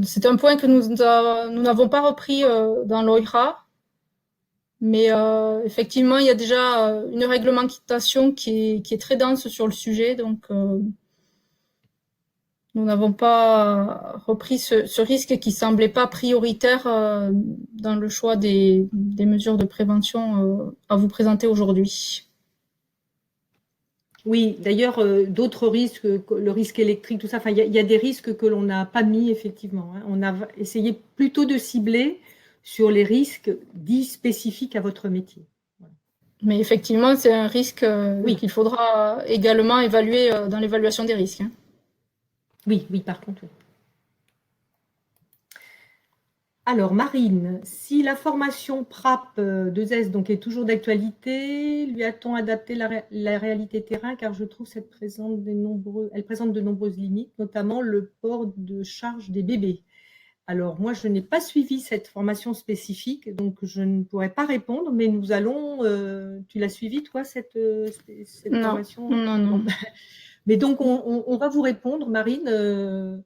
c'est un point que nous n'avons pas repris dans l'OIRA. Mais effectivement, il y a déjà une réglementation qui est très dense sur le sujet. Donc nous n'avons pas repris ce risque qui semblait pas prioritaire dans le choix des mesures de prévention à vous présenter aujourd'hui. Oui, d'ailleurs, d'autres risques, le risque électrique, tout ça, enfin, il y a des risques que l'on n'a pas mis, effectivement. Hein. On a essayé plutôt de cibler sur les risques dits spécifiques à votre métier. Voilà. Mais effectivement, c'est un risque qu'il faudra également évaluer dans l'évaluation des risques. Hein. Oui, par contre, oui. Alors, Marine, si la formation PRAP 2S donc, est toujours d'actualité, lui a-t-on adapté la réalité terrain car je trouve qu'elle présente de nombreuses limites, notamment le port de charge des bébés. Alors, moi, je n'ai pas suivi cette formation spécifique, donc je ne pourrais pas répondre, mais nous allons… tu l'as suivi, toi, cette formation? Non. Mais donc, on va vous répondre, Marine.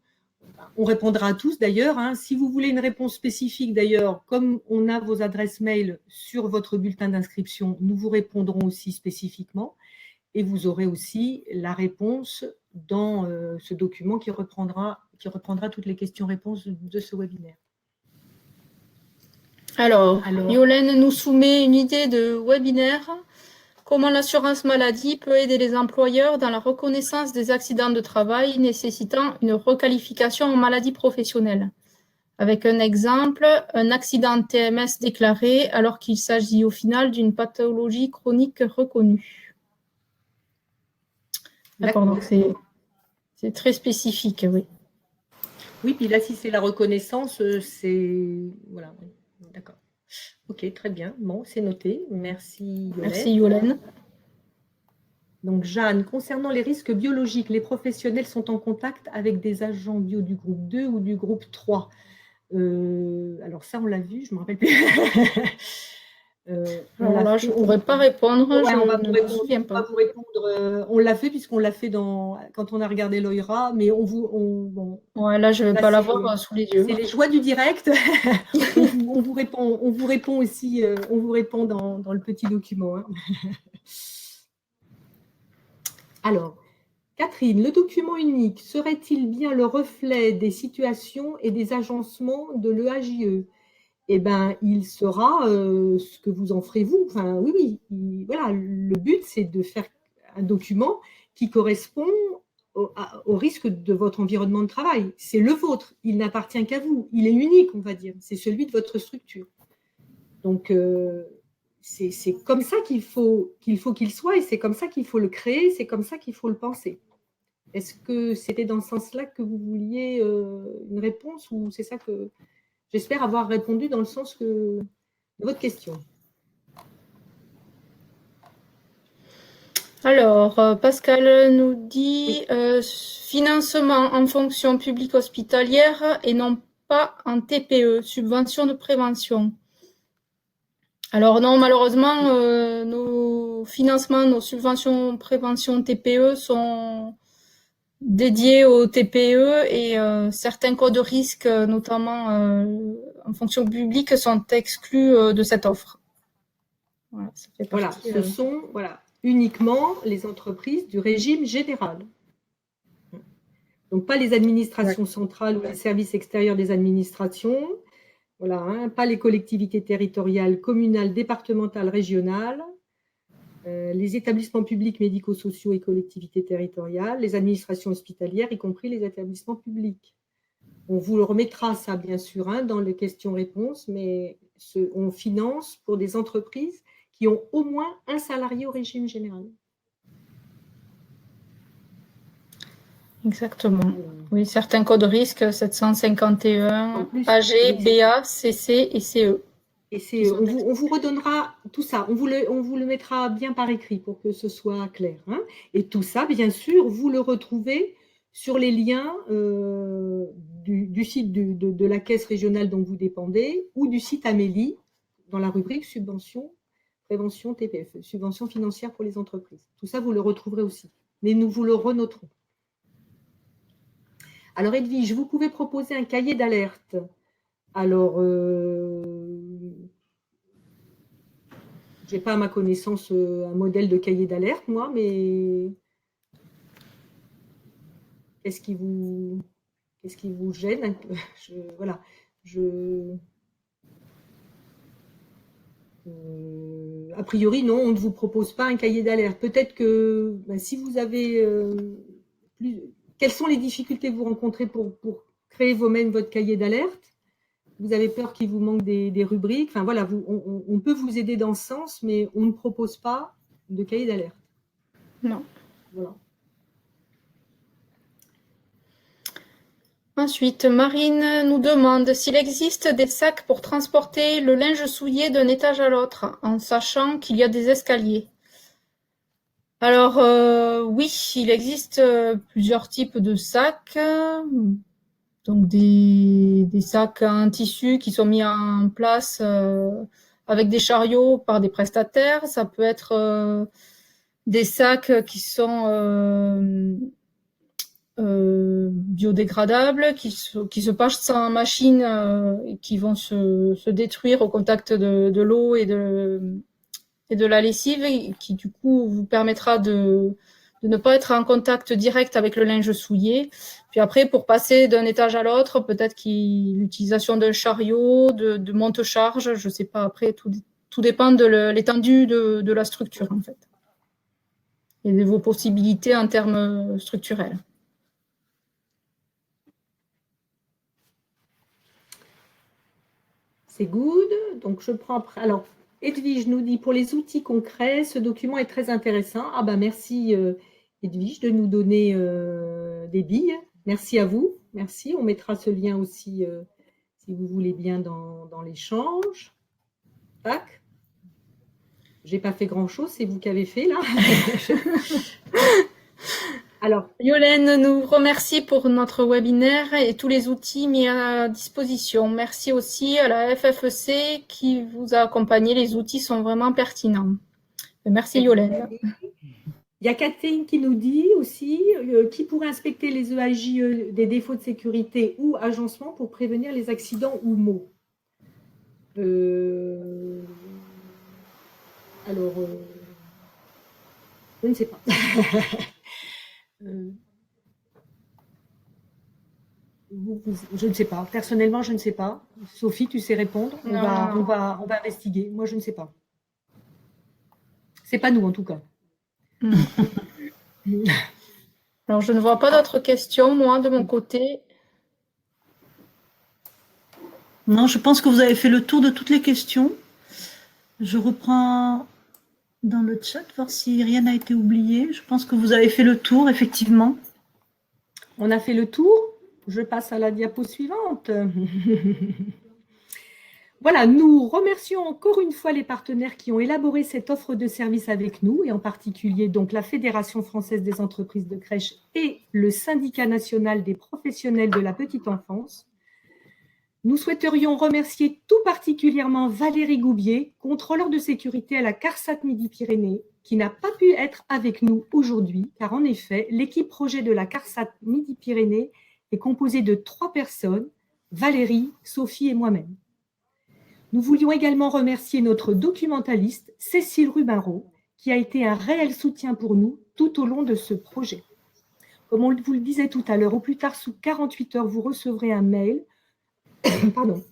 On répondra à tous d'ailleurs. Hein. Si vous voulez une réponse spécifique d'ailleurs, comme on a vos adresses mail sur votre bulletin d'inscription, nous vous répondrons aussi spécifiquement et vous aurez aussi la réponse dans ce document qui reprendra toutes les questions-réponses de ce webinaire. Alors, Yolène nous soumet une idée de webinaire. Comment l'assurance maladie peut aider les employeurs dans la reconnaissance des accidents de travail nécessitant une requalification en maladie professionnelle. Avec un exemple, un accident TMS déclaré alors qu'il s'agit au final d'une pathologie chronique reconnue. D'accord, donc c'est très spécifique, oui. Oui, puis là, si c'est la reconnaissance, c'est… Voilà, oui. D'accord. Ok, très bien. Bon, c'est noté. Merci, Yolène. Merci, Yolène. Donc, Jeanne, concernant les risques biologiques, les professionnels sont en contact avec des agents bio du groupe 2 ou du groupe 3. Alors ça, on l'a vu, je ne me rappelle plus. Alors là, je ne pourrais pas répondre, ouais, je ne me souviens pas. Vous répondre. On l'a fait puisqu'on l'a fait quand on a regardé l'OIRA, mais bon, ouais, là, je ne vais pas l'avoir sous les yeux. C'est les joies du direct. on vous répond aussi, on vous répond dans le petit document. Hein. Alors, Catherine, le document unique serait-il bien le reflet des situations et des agencements de l'EAJE? Eh bien, il sera ce que vous en ferez vous. Enfin, oui. Voilà, le but, c'est de faire un document qui correspond au risque de votre environnement de travail. C'est le vôtre, il n'appartient qu'à vous. Il est unique, on va dire. C'est celui de votre structure. Donc, c'est comme ça qu'il faut qu'il soit et c'est comme ça qu'il faut le créer, c'est comme ça qu'il faut le penser. Est-ce que c'était dans ce sens-là que vous vouliez une réponse ou c'est ça que… J'espère avoir répondu dans le sens de votre question. Alors, Pascal nous dit financement en fonction publique hospitalière et non pas en TPE, subvention de prévention. Alors non, malheureusement, nos financements, nos subventions prévention TPE sont dédiés aux TPE et certains codes de risque, notamment en fonction publique, sont exclus de cette offre. Voilà, ça fait partie, ce sont uniquement les entreprises du régime général. Donc pas les administrations centrales ou les services extérieurs des administrations. Voilà, hein, pas les collectivités territoriales, communales, départementales, régionales, les établissements publics médico-sociaux et collectivités territoriales, les administrations hospitalières, y compris les établissements publics. On vous le remettra ça, bien sûr, hein, dans les questions-réponses, mais on finance pour des entreprises qui ont au moins un salarié au régime général. Exactement. Oui, certains codes risques, 751, AG, BA, CC et CE. Et on vous redonnera tout ça, on vous le mettra bien par écrit pour que ce soit clair. Hein. Et tout ça, bien sûr, vous le retrouvez sur les liens du site de la caisse régionale dont vous dépendez ou du site Amélie dans la rubrique subvention, prévention TPF, subvention financière pour les entreprises. Tout ça, vous le retrouverez aussi. Mais nous vous le renoterons. Alors Edwige, vous pouvez proposer un cahier d'alerte. Alors, je n'ai pas à ma connaissance un modèle de cahier d'alerte, moi, mais… Qu'est-ce qui vous gêne? A priori, non, on ne vous propose pas un cahier d'alerte. Peut-être que si vous avez quelles sont les difficultés que vous rencontrez pour créer vous-même votre cahier d'alerte? Vous avez peur qu'il vous manque des rubriques. Enfin voilà, on peut vous aider dans ce sens, mais on ne propose pas de cahier d'alerte. Non. Voilà. Ensuite, Marine nous demande s'il existe des sacs pour transporter le linge souillé d'un étage à l'autre, en sachant qu'il y a des escaliers. Alors, oui, il existe plusieurs types de sacs. Donc, des sacs en tissu qui sont mis en place avec des chariots par des prestataires. Ça peut être des sacs qui sont biodégradables, qui se passent en machine et qui vont se détruire au contact de l'eau et de la lessive, et qui du coup vous permettra de ne pas être en contact direct avec le linge souillé. Puis après, pour passer d'un étage à l'autre, peut-être l'utilisation d'un chariot, de monte-charge, je ne sais pas, après, tout dépend de l'étendue de la structure, en fait, et de vos possibilités en termes structurels. C'est good. Donc, je prends après. Alors, Edwige nous dit, pour les outils concrets, ce document est très intéressant. Ah ben, merci Edwige de nous donner des billes. Merci à vous. Merci. On mettra ce lien aussi, si vous voulez bien, dans l'échange. Tac. J'ai pas fait grand-chose, c'est vous qui avez fait, là. Alors, Yolène nous remercie pour notre webinaire et tous les outils mis à disposition. Merci aussi à la FFEC qui vous a accompagné. Les outils sont vraiment pertinents. Merci Yolène. Il y a Catherine qui nous dit aussi qui pourrait inspecter les EAJ des défauts de sécurité ou agencement pour prévenir les accidents ou maux. Alors, je ne sais pas. Je ne sais pas. Personnellement, je ne sais pas. Sophie, tu sais répondre. On va investiguer. Moi, je ne sais pas. C'est pas nous, en tout cas. Alors, je ne vois pas d'autres questions, moi, de mon côté. Non, je pense que vous avez fait le tour de toutes les questions. Je reprends dans le chat, voir si rien n'a été oublié. Je pense que vous avez fait le tour, effectivement. On a fait le tour. Je passe à la diapo suivante. Voilà, nous remercions encore une fois les partenaires qui ont élaboré cette offre de service avec nous, et en particulier donc la Fédération française des entreprises de crèche et le Syndicat national des professionnels de la petite enfance. Nous souhaiterions remercier tout particulièrement Valérie Goubier, contrôleur de sécurité à la CARSAT Midi-Pyrénées, qui n'a pas pu être avec nous aujourd'hui, car en effet, l'équipe projet de la CARSAT Midi-Pyrénées est composée de 3 personnes, Valérie, Sophie et moi-même. Nous voulions également remercier notre documentaliste, Cécile Rubinreau, qui a été un réel soutien pour nous tout au long de ce projet. Comme on vous le disait tout à l'heure, au plus tard sous 48 heures, vous recevrez un mail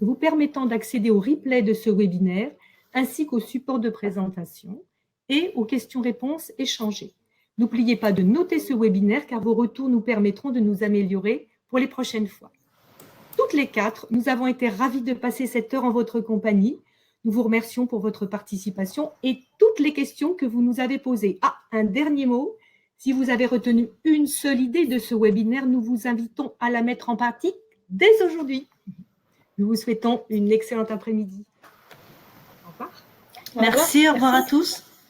vous permettant d'accéder au replay de ce webinaire, ainsi qu'au support de présentation et aux questions-réponses échangées. N'oubliez pas de noter ce webinaire, car vos retours nous permettront de nous améliorer pour les prochaines fois. Toutes les 4, nous avons été ravis de passer cette heure en votre compagnie. Nous vous remercions pour votre participation et toutes les questions que vous nous avez posées. Ah, un dernier mot. Si vous avez retenu une seule idée de ce webinaire, nous vous invitons à la mettre en pratique dès aujourd'hui. Nous vous souhaitons une excellente après-midi. Au revoir. Merci, au revoir à tous.